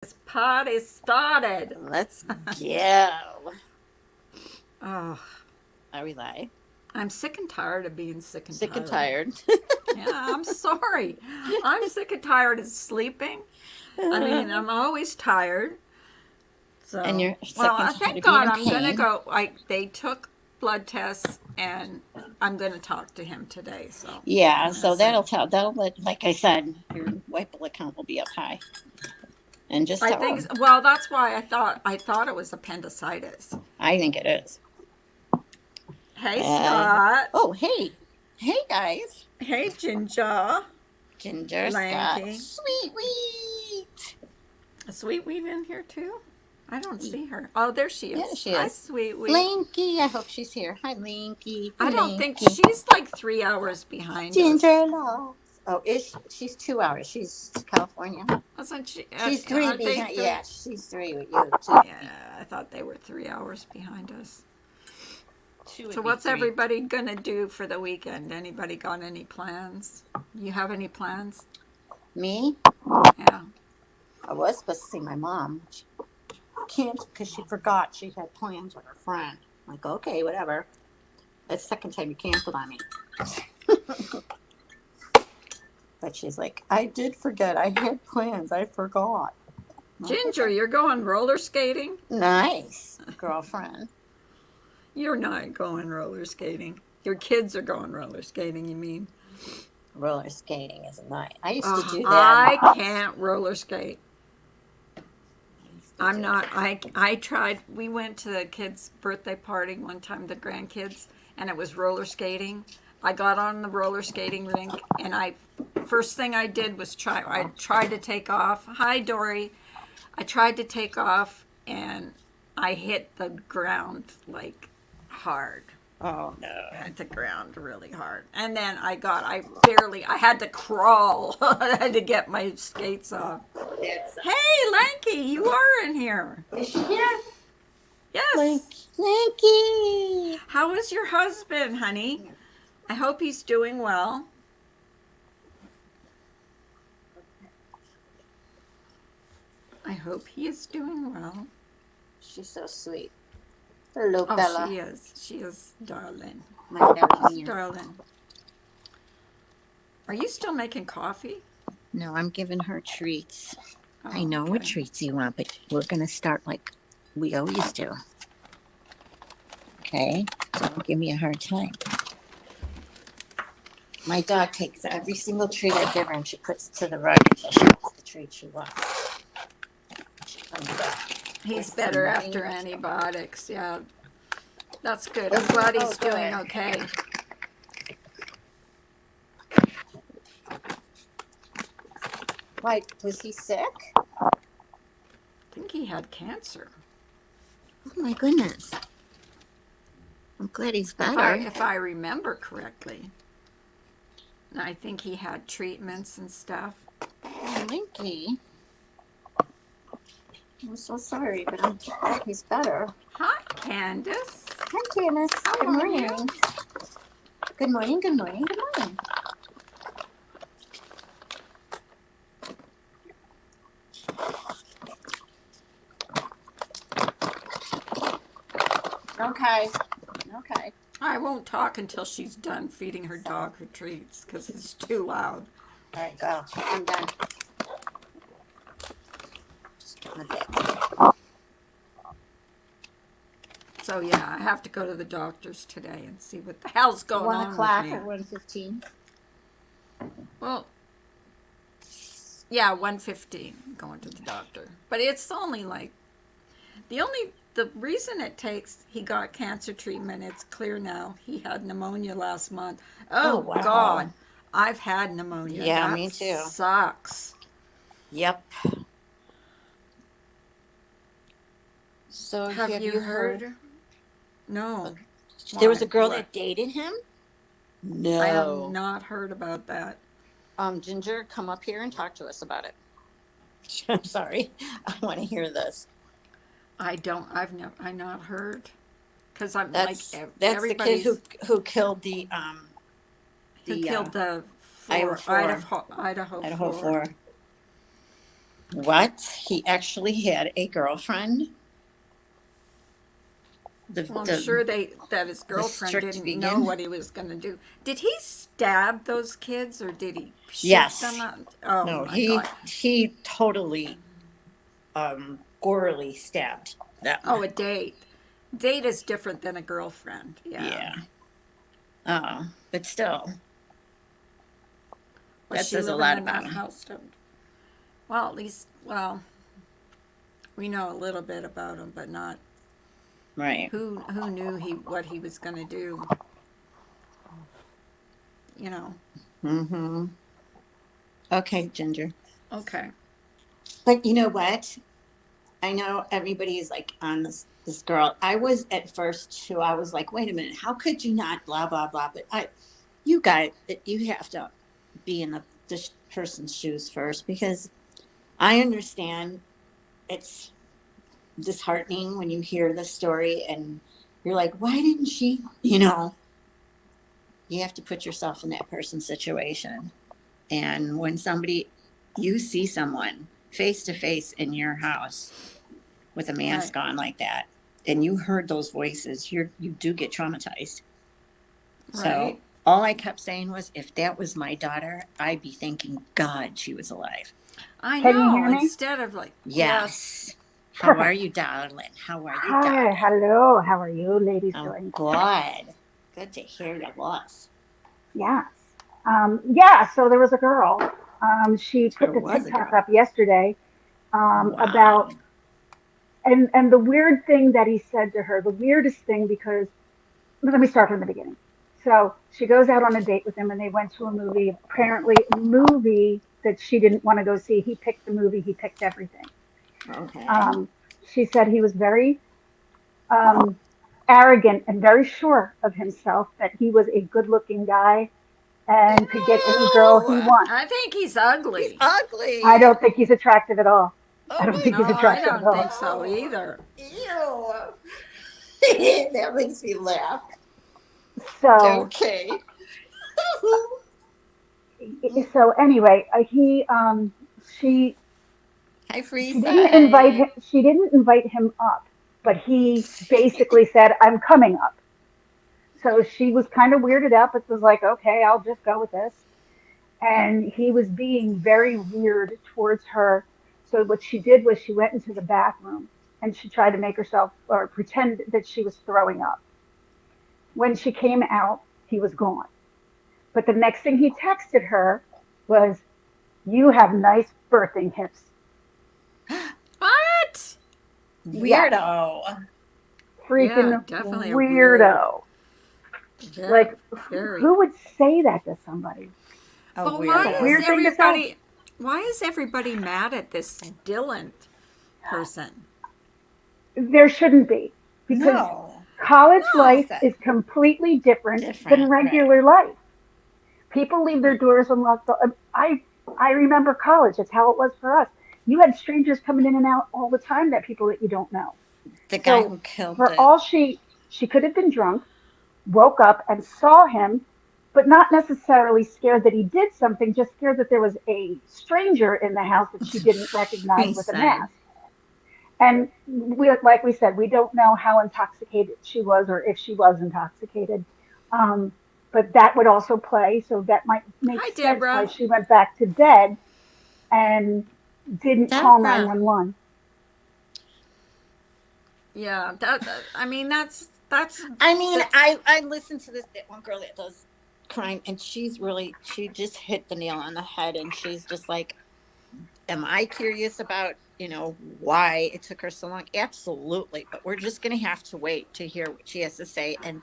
This party started. Let's go. Oh, Are we live? I'm sick and tired of being sick and Sick and tired. tired. Yeah, I'm sorry. I'm sick and tired of sleeping. I mean, I'm always tired. And So, you're well, sick and I tired thank of being God in I'm gonna pain. go. They took blood tests, and I'm gonna talk to him today. So Yeah, I'm gonna so say that'll let, like I said, your white blood count will be up high. And just I tell think. them. Well, that's why I thought it was appendicitis. I think it is. Hey, Uh, Scott. oh, hey. Hey, guys. Hey, Ginger. Ginger, Scott, Lanky. sweet wheat. Is Sweet Wheat in here too? I don't see her. Oh, there she Yeah, is. she Hi, is. Sweet Wheat. Linky, I hope she's here. Hi, Linky. I Hi, don't think Linky. she's like 3 hours behind us. Ginger loves. Oh, she's 2 hours. She's California. Wasn't she? She's three Aren't they behind. three? Yeah, she's three with you. Two with me. Yeah, I thought they were 3 hours behind us. Two So, would be what's three. everybody gonna do for the weekend? Anybody got any plans? You have any plans? Me? Yeah. I was supposed to see my mom. She canceled because she forgot she had plans with her friend. I'm like, okay, whatever. That's the second time you canceled on me. But she's like, I did forget. I had plans. I forgot. I'm like, Ginger, okay. you're going roller skating? Nice, girlfriend. You're not going roller skating. Your kids are going roller skating, you mean? Roller skating is a night. I used to Oh, do I that. can't roller skate. I used to I'm do not. that. I tried. We went to the kids' birthday party one time, the grandkids, and it was roller skating. I got on the roller skating rink, and I first thing I did was try. I tried to take off. Hi, Dory. I tried to take off, and I hit the ground like hard. Oh, no. Hit the ground really hard, and then I had to crawl. I had to get my skates off. It's Hey, Lanky, you are in here. Is she here? Yes. Linky. How is your husband, honey? I hope he's doing well. I hope he is doing well. She's so sweet. Hello, Oh, Bella. she is. She is darling. My Bella She's here. darling. Are you still making coffee? No, I'm giving her treats. I Oh, know what okay. treats you want, but we're going to start like we always do. Okay? So don't give me a hard time. My dog takes every single treat I give her and she puts it to the rug until she gets the treat she wants. She comes back. He's There's some better money. after antibiotics. Yeah, that's good. I'm Let's glad go. he's doing Good. okay. Why, was he sick? I think he had cancer. Oh my goodness. I'm glad he's If I better. if I remember correctly. I think he had treatments and stuff. Oh, Linky. I'm so sorry, but I'm glad he's better. Hi, Candace. Hi, Janice. How Good are morning. you? Good morning, good morning, good morning. Okay. Okay. I won't talk until she's done feeding her dog her treats because it's too loud. All right, go. I'm done. Just a bit. So yeah, I have to go to the doctor's today and see what the hell's going 1 on with o'clock me. or 1:15? Well, yeah, 1:15 going to the doctor. But it's only like the reason it takes he got cancer treatment, it's clear now. He had pneumonia last month. Oh, Oh wow. God. I've had pneumonia. Yeah, That me too. sucks. Yep. So Have you heard? No. There was Why? a girl What? that dated him? I have No. not heard about that. Ginger, come up here and talk to us about it. I'm sorry. I want to hear this. I don't. I not heard. Because I'm That's like that's the kid everybody's who killed the who killed the Iowa four four. Idaho Idaho four. 4. What? He actually had a girlfriend? Well, I'm sure that his The girlfriend strict didn't know vegan? what he was going to do. Did he stab those kids or did he shoot them Yes. out? Oh No, my he God. he totally gorily stabbed them. Oh, a date. Date is different than a girlfriend. Yeah. Yeah. But still, Was that she says a living lot in about that him. house? Well, at least, well, we know a little bit about him, but not Right. who knew what he was going to do. You know. Mm-hmm. Okay, Ginger. Okay. But you know what? I know everybody's like on this girl. I was at first too. I was like, wait a minute, how could you not blah blah blah? But you have to be in this person's shoes first, because I understand it's disheartening when you hear the story and you're like, why didn't she? You have to put yourself in that person's situation. And when you see someone face to face in your house with a Right. mask on like that, and you heard those voices, you do get traumatized. So Right. all I kept saying was, if that was my daughter, I'd be thanking God she was alive. I Can you know. hear me? Instead of like, yes. Yes. How are Perfect. you, darling? How are you, Hi, darling? hello. How are you ladies I'm doing? good. Good to hear your voice. Yes. Yeah, so there was a girl. She put There the was a TikTok girl. up yesterday Wow. about, and the weird thing that he said to her, the weirdest thing, because let me start from the beginning. So she goes out on a date with him and they went to a movie, apparently a movie that she didn't want to go see. He picked the movie, he picked everything. Okay. Um, she said he was very um, arrogant and very sure of himself, that he was a good looking guy and could get any girl he Ew. wants. I think he's He's ugly. I ugly. don't think he's attractive at all. I Oh don't my think No, he's I attractive at don't all. think so God. either. Ew. That makes me laugh. So, Okay. so anyway, she Hi, free she didn't invite side. him. She didn't invite him up, but he basically said, "I'm coming up." So she was kind of weirded out, but was like, "Okay, I'll just go with this." And he was being very weird towards her. So what she did was she went into the bathroom and she tried to make herself or pretend that she was throwing up. When she came out, he was gone. But the next thing he texted her was, "You have nice birthing hips." What? Yes, Weirdo. Yeah, freaking definitely a weird. weirdo. Very, Like, very. who would say that to somebody? A But That's a why is weird weirdo. thing to say. everybody mad at this Dylan person? There shouldn't be, because No. college No. life is completely different than Different, right? regular life. People leave their Right. doors unlocked. I remember college. It's how it was for us. You had strangers coming in and out all the time, that people that you don't know. The guy So who killed for the. all she could have been drunk, woke up and saw him, but not necessarily scared that he did something, just scared that there was a stranger in the house that she didn't recognize Free with a side. mask. And like we said, we don't know how intoxicated she was or if she was intoxicated. Um, but that would also play. So that might make Hi, sense why Deborah. she went back to bed and didn't call Deborah. 911. Yeah, I mean, I mean, that's I listened to that one girl that does crime, and she just hit the nail on the head, and she's just like, am I curious about, why it took her so long? Absolutely. But we're just going to have to wait to hear what she has to say. And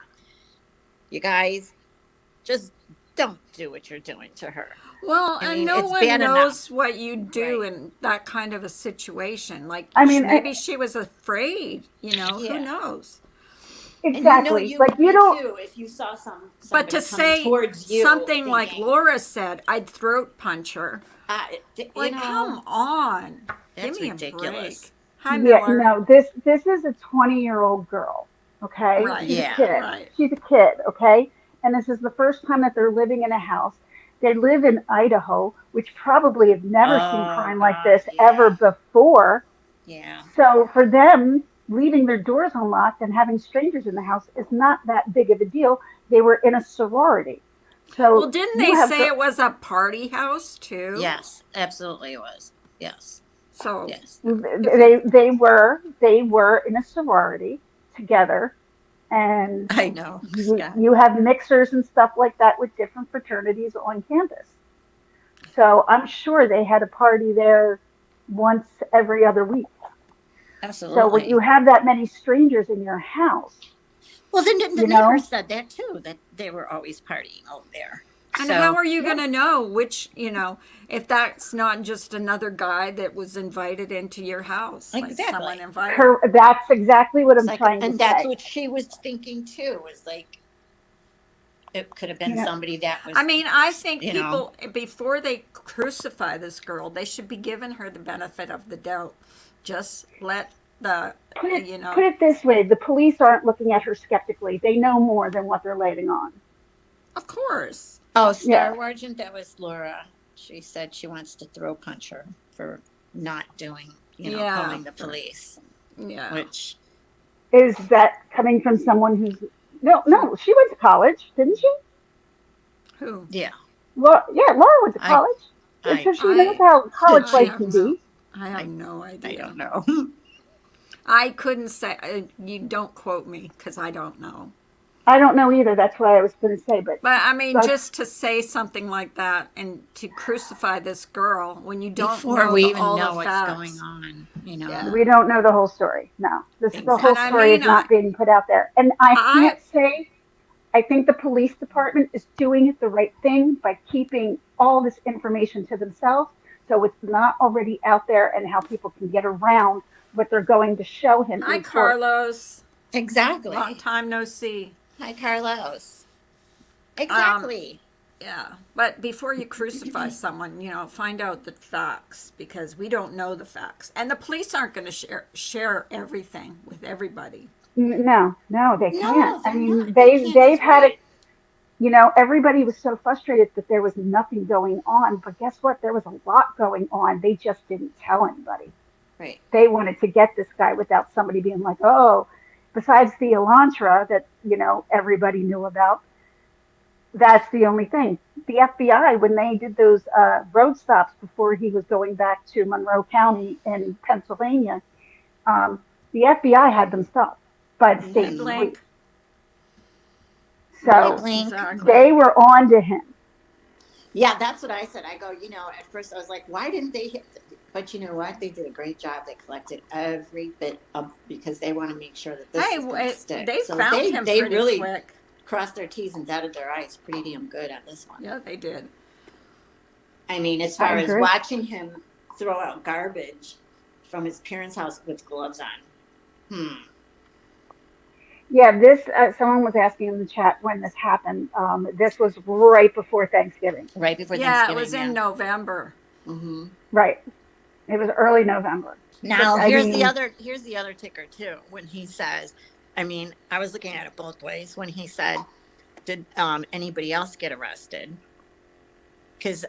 you guys, just don't do what you're doing to her. well, I and mean, no it's one bad enough. knows what you do Right. in that kind of a situation. Like I mean, maybe she was afraid. Who Yeah. knows? And exactly. you Like, would you be don't, too if you saw But somebody to coming say towards you something like thinking, Laura said, I'd throat punch her. uh, you Like, know, come on, give that's me a ridiculous. break. Hi, yeah, Miller. no, this is a 20-year-old girl. Okay. Right, She's a Yeah. kid. right. She's a kid. Okay. And this is the first time that they're living in a house. They live in Idaho, which probably have never seen Oh crime like God, this ever yeah, before. yeah. So for them, leaving their doors unlocked and having strangers in the house is not that big of a deal. They were in a sorority. Well, So didn't you they have say the it was a party house too? Yes, absolutely it was. Yes, So yes. if it, they were in a sorority together, and I know, you Scott. you have mixers and stuff like that with different fraternities on campus. So I'm sure they had a party there once every other week. So when you Absolutely. have that many strangers in your house, Well, then the you neighbors know, said that too, that they were always partying over there. and how So are you going yeah, to know which, if that's not just another guy that was invited into your house, like someone exactly. invited? that's exactly what It's I'm like, trying to and that's say. what she was thinking too. Was like it could have You been know, somebody that I was, mean, I think you know, people, before they crucify this girl, they should be giving her the benefit of the doubt. Just let the, put it you put know, it this way: the police aren't looking at her skeptically. They know more than what they're letting on. of course. oh, Yeah, Star Sergeant, that was Laura. She said she wants to throw punch her for not doing, Yeah. calling the police, Yeah. which is that coming from someone who's no, From no? She went to college, didn't she? who? yeah, Laura, yeah, Laura went to I college, I so she knows I, how college I life have can no, be. I have I no I don't idea. know. I couldn't say, you don't quote me because I don't know. I don't know either. That's what I was going to say, but But I mean, but just to say something like that and to crucify this girl when you don't Before know we even all the know what's going facts. on, Yeah. we don't know the whole story. No, the whole And I Exactly. story mean, is not being put out there. And I I, can't say I think the police department is doing the right thing by keeping all this information to themselves so it's not already out there and how people can get around what they're going to show him hi, in court. Carlos. Long Exactly. time no see. Hi, Carlos. Um, Exactly. yeah. But before you crucify someone, find out the facts because we don't know the facts. And the police aren't going to share everything with everybody. No, no, they can't. No, I they're mean, not. They can't. they've He's had it. right. Everybody was so frustrated that there was nothing going on, but guess what? There was a lot going on. They just didn't tell anybody. Right. They wanted to get this guy without somebody being like, oh, besides the Elantra that, everybody knew about, that's the only thing. The FBI, when they did those road stops before he was going back to Monroe County in Pennsylvania, the FBI had them stopped by the state Point Mm-hmm. police. blank. Point So blank. Exactly. they were on to him. Yeah, that's what I said. I go, at first I was like, why didn't they hit? But you know what? They did a great job. They collected every bit of because they want to make sure that this Hey, is going to stick. they So found him they pretty really quick. crossed their T's and dotted their I's pretty damn good on this one. Yeah, they did. I mean, as I far as agree. watching him throw out garbage from his parents' house with gloves on. Yeah, this, someone was asking in the chat when this happened. This was right before Thanksgiving. Right before Yeah, it Thanksgiving, was in yeah. November. Mm-hmm. Right. It was early November. But Now I mean, here's the other ticker too. When he says, I mean, I was looking at it both ways. When he said, "Did anybody else get arrested?" Because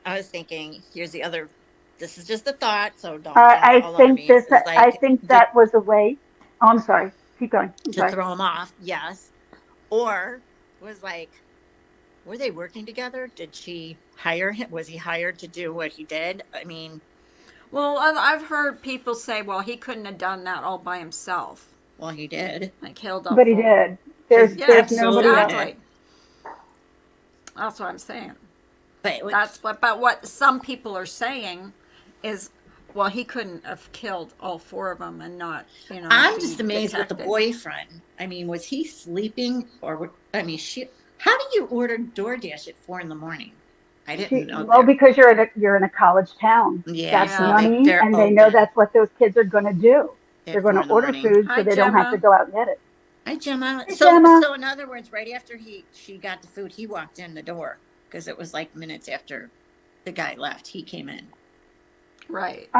I was thinking, here's the other. This is just a thought, so don't jump I all over think me. this, It's I like think that was a way. Oh, I'm sorry. Keep going. I'm to sorry. throw him off, yes, or was like, were they working together? Did she hire him? Was he hired to do what he did? I mean, Well, I've heard people say, well, he couldn't have done that all by himself. well, he did. Like Hilda But he Full. did. He Yeah, There's nobody absolutely else. did. exactly. That's what I'm saying. But But what some people are saying is, well, he couldn't have killed all four of them and not, I'm be just amazed with the detected. boyfriend. I mean, was he sleeping or? I mean, she. How do you order DoorDash at 4 a.m? I didn't know Well, there. because you're in a college town. Yeah, That's so Yeah. money, they're and they know open that's what those kids are going to do. They're at going 4 to order a.m. food so Hi, they don't have to Gemma. go out and get it. Hi, Gemma. Hey, So Gemma. so in other words, right after she got the food, he walked in the door because it was like minutes after the guy left. He came in. Right.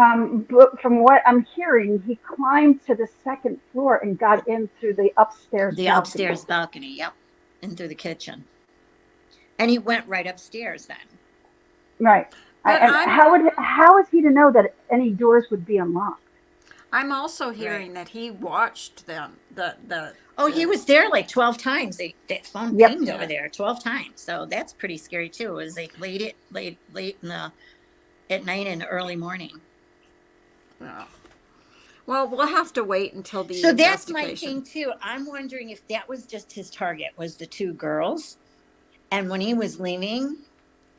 But from what I'm hearing, he climbed to the second floor and got in through the upstairs The balcony. upstairs balcony. Yep, and through the kitchen. And he went right upstairs then. Right. But And how is he to know that any doors would be unlocked? I'm also Right. hearing that he watched them. Oh, he was there like 12 times. That phone Yep. pinged over Yeah. there 12 times. So that's pretty scary too. It was like late in the at night and early morning. Yeah. Well, we'll have to wait until the So that's my thing investigation. too. I'm wondering if that was just his target was the two girls. And when he was leaving,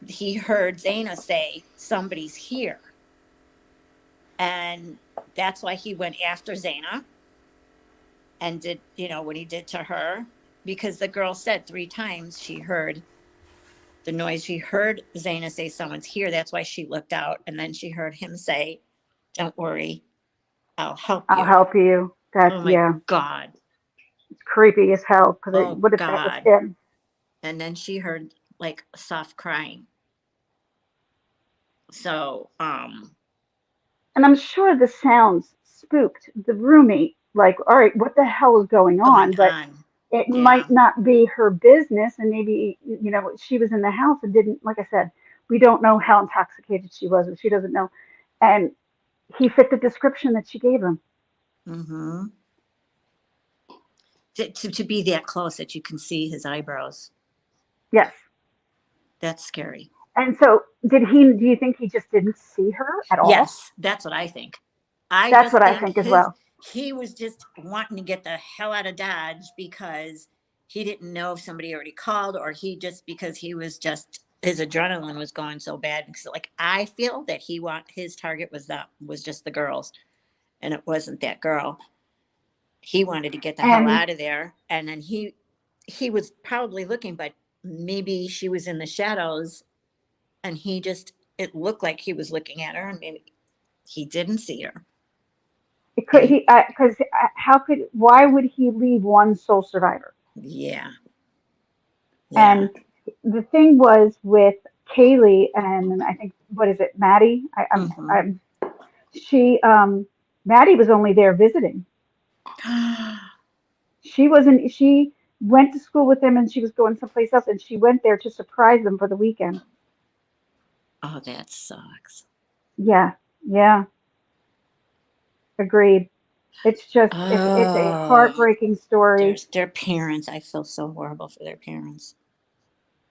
he heard Zaina say, "Somebody's here." And that's why he went after Zaina and did, what he did to her. Because the girl said 3 times she heard the noise. She heard Zaina say, "Someone's here." That's why she looked out. And then she heard him say, "Don't worry, I'll help I'll you." help you. Oh That's, my yeah, God. it's creepy as hell. Because Oh what if that was God. him? And then she heard like soft crying. So, And I'm sure the sounds spooked the roommate. Like, all right, what the hell is going going on? But on. it Yeah. might not be her business. And maybe, she was in the house and didn't, like I said, we don't know how intoxicated she was, or she doesn't know. And he fit the description that she gave him. Mm-hmm. To be that close that you can see his eyebrows. Yes. That's scary. And so, do you think he just didn't see her at all? Yes, that's what I think. I That's just what I think think as well. he was just wanting to get the hell out of Dodge because he didn't know if somebody already called, or he just because he was just his adrenaline was going so bad. Because like I feel that his target was just the girls, and it wasn't that girl. He wanted to get the hell And out of there, and then he was probably looking, but maybe she was in the shadows, and it looked like he was looking at her, and maybe he didn't see her. it And could he because why would he leave one sole survivor? yeah, yeah. And the thing was with Kaylee and I think what is it, Maddie? Mm-hmm. She Maddie was only there visiting. She wasn't. She went to school with them and she was going someplace else and she went there to surprise them for the weekend. Oh, that sucks. Yeah, yeah, agreed. It's a Oh, heartbreaking story. their parents. I feel so horrible for their parents.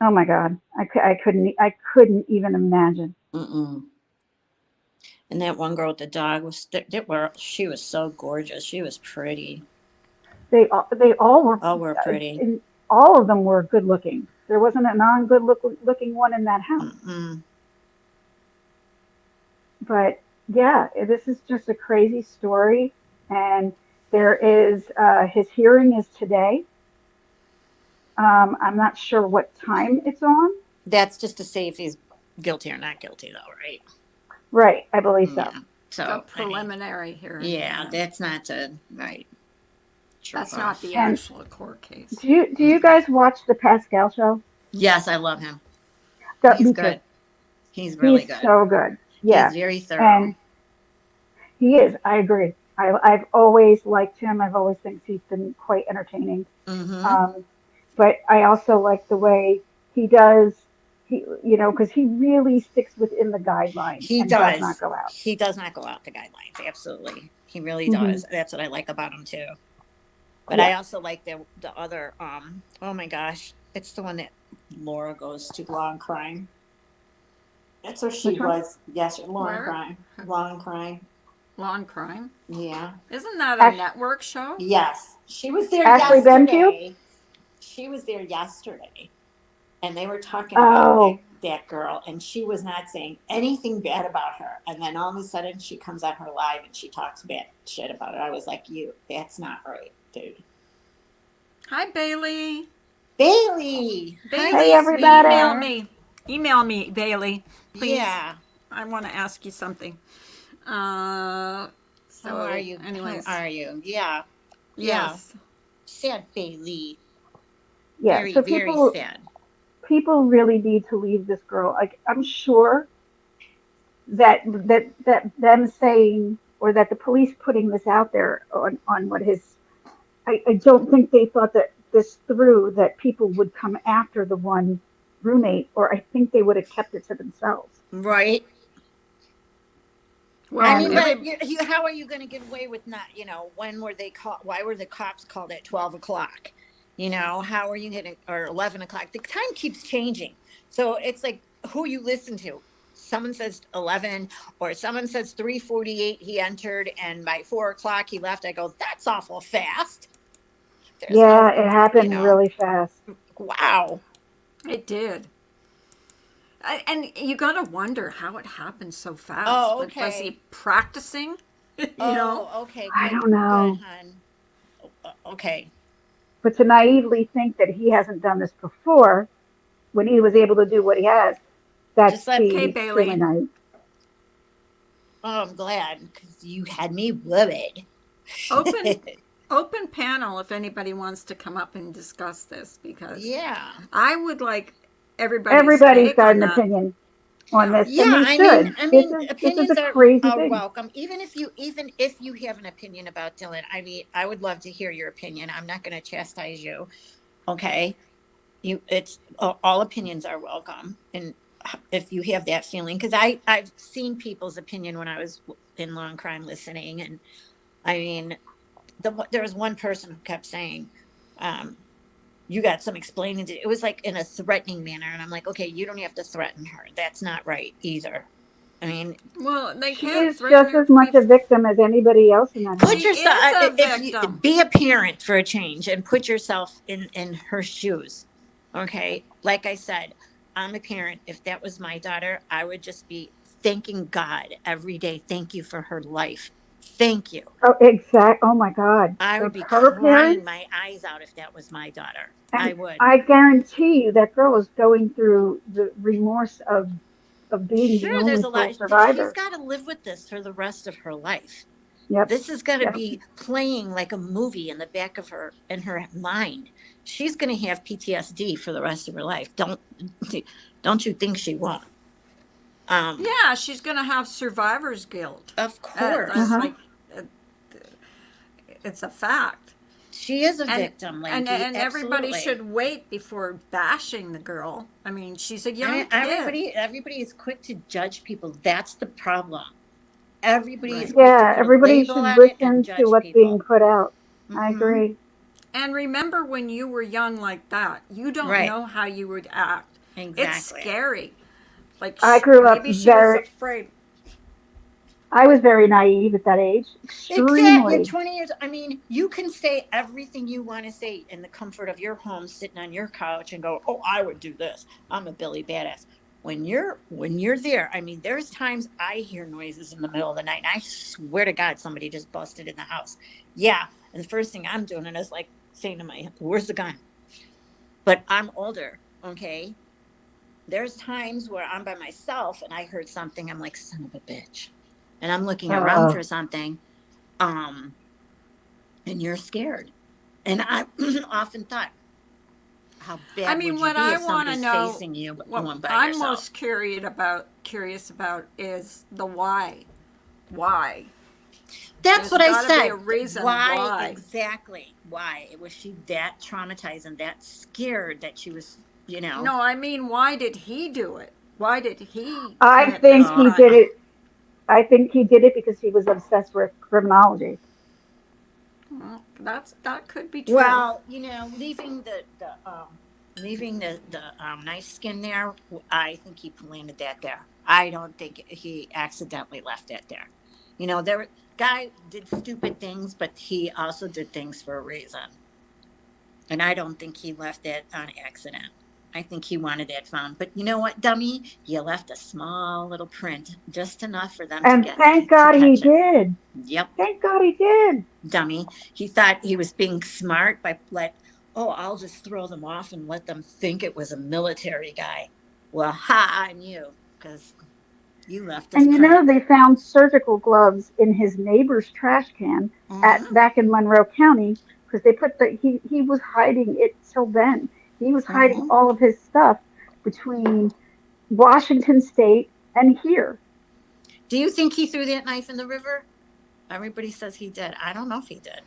Oh my God, I couldn't even imagine. Mm-mm. And that one girl with the dog she was so gorgeous. She was pretty. They all were, All were pretty. and all of them were good looking. There wasn't a non good looking one in that house. Mm-mm. But yeah, this is just a crazy story, and there is his hearing is today. I'm not sure what time it's on. That's just to see if he's guilty or not guilty, though, right? Right, I believe so. Yeah. The So I mean, preliminary hearing. yeah, that's not to right. Trip That's not off. the And actual court case. do you Mm-mm. guys watch the Pascal show? Yes, I love him. He's Me too. good. He's really He's good. so good. He's Yeah, very thorough. and he is. I agree. I've always liked him. I've always think he's been quite entertaining. Mm-hmm. Um, but I also like the way he does. Because he really sticks within the guidelines He and does not does. go out. He does not go out the guidelines. Absolutely. He really Hmm. does. That's what I like about him too. But Yeah. I also like the other oh my gosh. It's the one that Laura goes to Law and Crime. That's where she Which one? was. Yes, Law and Where? Crime. Law and Crime. Law and Crime. Yeah. Isn't that a Ash, network show? Yes. She was there Ashley Benfield. yesterday. She was there yesterday. And they were talking about Oh, that girl, and she was not saying anything bad about her. And then all of a sudden she comes on her live and she talks bad shit about it. I was like, that's not right, dude. Hi, Bailey. Bailey. Hi, hey Bailey, email everybody. sweetheart. me. Email me, Bailey, please. Yeah. I want to ask you something. Uh, How are so, you? anyways, How are you? Yeah. Yeah. yes. Sad Bailey. Yeah. Very, So very people sad. people really need to leave this girl. Like I'm sure that them saying or that the police putting this out there on what his I don't think they thought that this through that people would come after the one roommate, or I think they would have kept it to themselves. Right. I Well, mean, And but how are you going to get away with not, when were they called? Why were the cops called at 12 o'clock? How are you going to, or 11 o'clock? The time keeps changing. So it's like who you listen to. Someone says 11, or someone says 3:48 he entered, and by 4 o'clock he left. I go, that's awful fast. There's yeah, no, it you happened know, really fast. wow. it did. And you got to wonder how it happened so fast. Oh, Was okay. he practicing? you know? Oh, okay. I Good, don't good, know. hon. Okay. But to naively think that he hasn't done this before when he was able to do what he has, that's Just let being Okay, extremely Bailey. naive. Oh, I'm glad because you had me worried. Open open panel if anybody wants to come up and discuss this because Yeah. I would like everybody's Everybody's take got on an that. opinion on Yeah. this, and Yeah, they I mean, should. This is opinions a crazy are thing. welcome. Even if you have an opinion about Dylan, I mean, I would love to hear your opinion. I'm not going to chastise you. Okay, it's all opinions are welcome, and if you have that feeling, because I've seen people's opinion when I was in Law and Crime listening, and I mean, there was one person who kept saying, um, you got some explaining to do. It was like in a threatening manner. And I'm like, okay, you don't have to threaten her. That's not right either. I mean, Well, they She can't is threaten just her as to be. much a victim as anybody else in that put She home. yourself, is a if you victim. be a parent for a change and put yourself in her shoes. Okay. Like I said, I'm a parent. If that was my daughter, I would just be thanking God every day. Thank you for her life. Thank you. Oh, exact. Oh my God. I would Of be her crying parents, my eyes out if that was my daughter. I and would. I guarantee you that girl is going through the remorse of being the Sure, only there's a full lot. She's survivor. got to live with this for the rest of her life. Yep. This is going to Yep. be playing like a movie in the back of her in her mind. She's going to have PTSD for the rest of her life. Don't you think she won't? Um, Yeah, she's going to have survivor's guilt. of Uh That's course, huh. like, uh, it's a fact. she is a And victim, and Lanky. and everybody Absolutely. should wait before bashing the girl. I mean, she's a I young mean, kid. everybody is quick to judge people. That's the problem. Everybody is Right. quick to Yeah. put a Everybody label should on it and listen to judge what's being people. put out. I Mm-hmm. agree. And remember when you were young like that, you don't Right. know how you would act. It's Exactly. scary. Like I grew up maybe she was very. afraid. I was very naive at that age. Exactly. You're Extremely. 20 years. I mean, you can say everything you want to say in the comfort of your home, sitting on your couch and go, "Oh, I would do this. I'm a Billy badass." When you're there, I mean, there's times I hear noises in the middle of the night, and I swear to God, somebody just busted in the house. Yeah, and the first thing I'm doing is like saying to my, "Where's the gun?" But I'm older, okay? There's times where I'm by myself and I heard something. I'm like, "Son of a bitch," and I'm looking around Uh, for something. Um, and you're scared. And I often thought, how I bad mean, would you what be I if want to somebody's know, facing you what going by I'm yourself? most curious about is the why. Why? That's There's what I got to be said. a reason Why why. exactly? Why was she that traumatized and that scared that she was, you know? No, I mean, why did he do it? Why did he I commit think this he Uh, did crime? it. I think he did it because he was obsessed with criminology. Well, that could be true. well, leaving the nice skin there. I think he planted that there. I don't think he accidentally left that there. There guy did stupid things, but he also did things for a reason. And I don't think he left that on accident. I think he wanted that found. But you know what, dummy? You left a small little print, just enough for them to And get thank to God he catch it. did. Yep, Thank God he did. dummy. He thought he was being smart by oh, I'll just throw them off and let them think it was a military guy. Well, ha on you, because you left this And print. they found surgical gloves in his neighbor's trash can at Mm-hmm. back in Monroe County because they put he was hiding it till then. He was hiding Mm-hmm. all of his stuff between Washington State and here. Do you think he threw that knife in the river? Everybody says he did. I don't know if he did.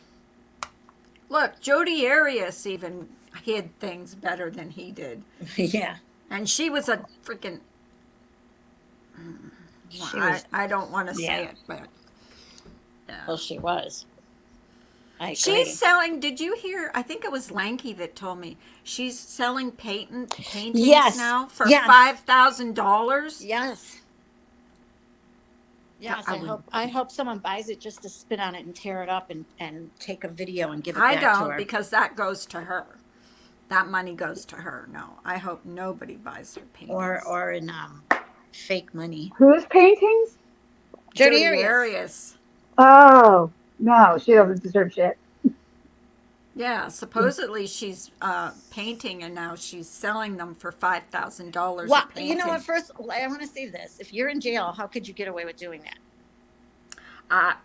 Look, Jodi Arias even hid things better than he did. Yeah. And she was a freaking. She was, I don't want to say yeah. it, but yeah. Well, she was. I agree. She's selling. Did you hear? I think it was Lanky that told me she's selling paintings Yes. now for Yeah. $5,000. Yes. Yes, I I would- hope someone buys it just to spit on it and tear it up and take a video and give it I back to don't her. because that goes to her. That money goes to her. No, I hope nobody buys her paintings. Or in fake money. Whose paintings? Jodi Jodi Arias. Arias. Oh, no, she doesn't deserve shit. Yeah, supposedly she's painting and now she's selling them for $5,000 Well, a painting. you know what? First, I want to say this: if you're in jail, how could you get away with doing that?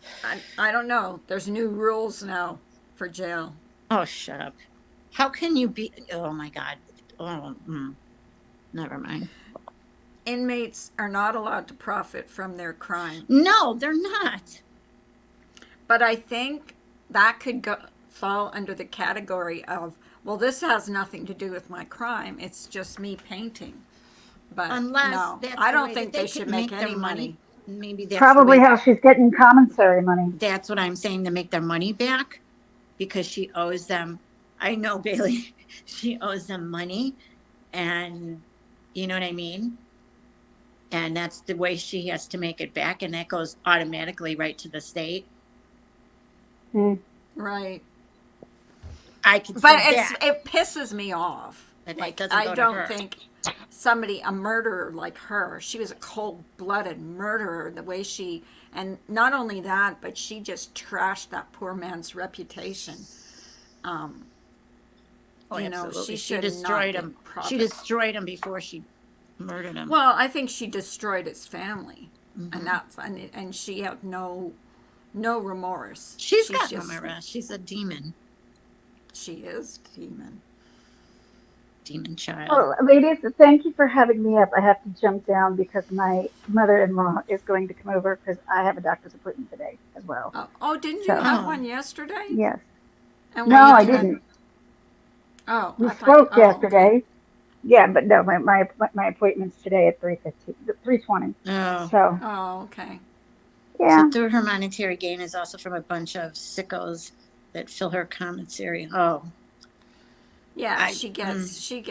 I don't know. There's new rules now for jail. Oh, shut up! How can you be? Oh my God! Oh, never mind. Inmates are not allowed to profit from their crime. No, they're not. But I think that could fall under the category of, well, this has nothing to do with my crime. It's just me painting. But Unless no, that's I the don't way think that they can should make their any money. Maybe that's Probably the way, how she's getting commissary money. that's what I'm saying, to make their money back because she owes them. I know, Bailey. She owes them money, and you know what I mean. And that's the way she has to make it back, and that goes automatically right to the state. Right. I can see But that. it pisses me off. But Like, it doesn't go I to don't her. think a murderer like her, she was a cold-blooded murderer, the way she, and not only that, but she just trashed that poor man's reputation. Oh, you know, absolutely. she She should destroyed not him. get profit. She destroyed him before she murdered him. Well, I think she destroyed his family, Mhm. and she had no remorse. She's got just, no remorse. She's a demon She is demon. child. Oh, ladies, thank you for having me up. I have to jump down because my mother-in-law is going to come over because I have a doctor's appointment today as well. Oh, didn't you So- have Oh. one yesterday? Yes. And No, were you I gonna- didn't. Oh, We I thought- spoke oh, yesterday. okay. Yeah, but no, my appointment's today at 3:20. Oh. So, Oh, okay. yeah. So through her monetary gain is also from a bunch of sickos that fill her commissary. Oh, Yeah, I- she gets. People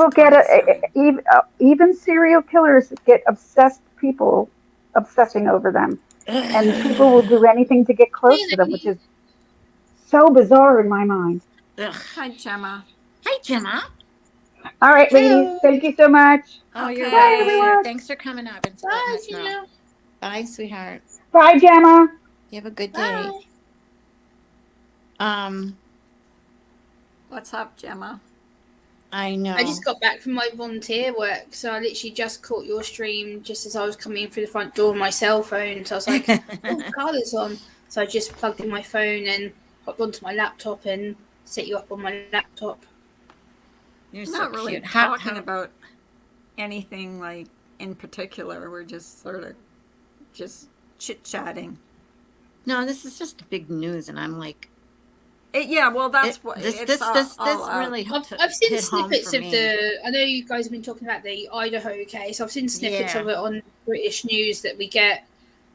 get commissary. even serial killers get obsessed people obsessing over them, and people will do anything to get close to them, which is so bizarre in my mind. Ugh. Hi, Gemma. Hi, Gemma. All right, Hello. ladies, thank you so much. Oh, you're Okay. welcome. Bye, everyone. Thanks for coming up and letting us know. Bye, sweetheart. Bye, Gemma. You have a good day. What's up, Gemma? I know. I just got back from my volunteer work, so I literally just caught your stream just as I was coming in through the front door on my cell phone. So I was like, oh, Carla's on. So I just plugged in my phone and hopped onto my laptop and set you up on my laptop. You're We're so not really cute. talking about anything like in particular. We're just sort of just chit-chatting. No, this is just big news, and I'm like, Yeah, well, that's what this it's all out. really I've seen hit home snippets for of me. I know you guys have been talking about the Idaho case. I've seen snippets Yeah. of it on British news that we get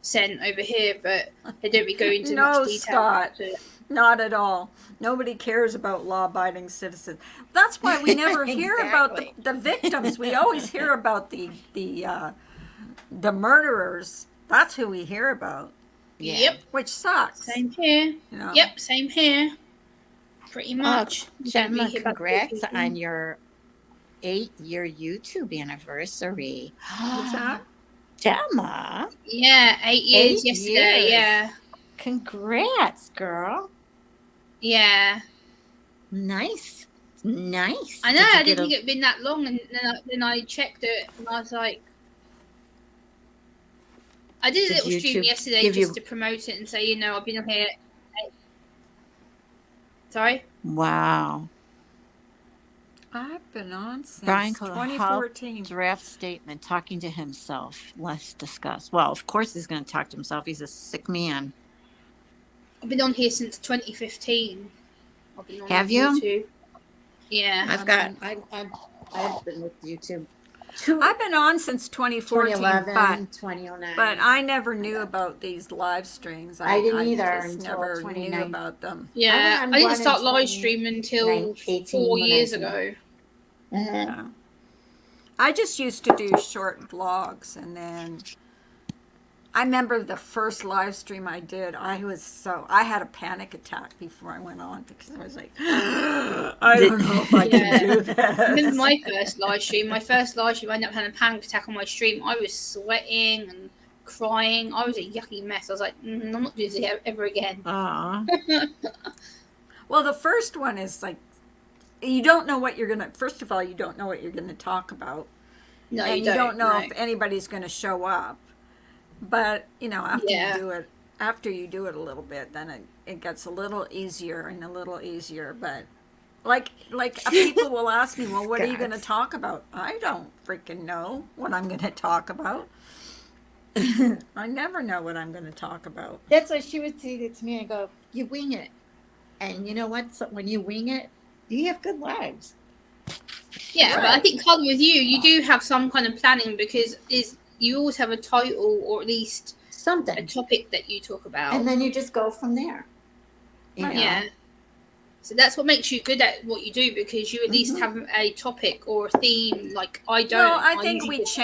sent over here, but they don't really go into No, much detail. Scott. about it. Not at all. Nobody cares about law-abiding citizens. That's why we never hear about Exactly. the victims. We always hear about the murderers. That's who we hear about, Yeah. Yep, which sucks. same here. You know? Yep, same here. Pretty much. Gemma, Don't we hear about congrats people- on your 8-year YouTube anniversary. What's that? Gemma, Yeah, 8 years 8 yesterday. years. Yeah, congrats, girl. yeah. Nice. Nice. I know. Did you I get didn't a- think it'd been that long, and then I checked it, and I was like, I did a Did little stream YouTube yesterday give just you- to promote it and say, you know, I've been on here. Sorry. Wow. I've been on since Brian Cole, 2014. Draft statement, talking to himself. Let's discuss. Well, of course he's going to talk to himself. He's a sick man. I've been on here since 2015. I've been on Have you? YouTube. Yeah. I've got. I I've been with YouTube I've been on since 2014, 2011, 2009. but I never knew about these live streams. I didn't either just until never 29. knew about them. Yeah, I went on I didn't one in start live streaming until 2018 4 when I years came. ago. Yeah. I just used to do short vlogs, and then I remember the first live stream I did. I had a panic attack before I went on because I was like, I don't know if I Yeah. can do I remember this. my first live stream. I ended up having a panic attack on my stream. I was sweating and crying. I was a yucky mess. I was like, I'm not doing this ever again. Aw. Well, the first one is like, you don't know what you're gonna. First of all, you don't know what you're gonna talk about, No, and you don't know no. if anybody's gonna show up. But after Yeah. you do it a little bit, then it gets a little easier and a little easier. But like people will ask me, well, what are you going to talk about? I don't freaking know what I'm going to talk about. I never know what I'm going to talk about. That's what she would say to me. I go, you wing it. And you know what? So when you wing it, you have good lives. Yeah, Right. but I think, Carla, with you do have some kind of planning because you always have a title or at least a Something. topic that you talk about. And then you just go from there. You know? Yeah. So that's what makes you good at what you do because you at least have a topic or a theme. Like I don't. No, I think usually we just-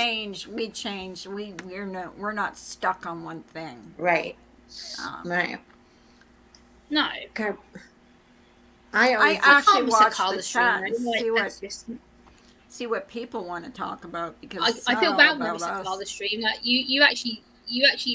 change. We're not stuck on one thing. Right. Um, Right. No. Car- I always I actually can't miss a watch Carla the stream, chat though. and Like, see that's just- see what people want to talk about because it's I feel not bad all when I about miss a us. Carla stream. Like you actually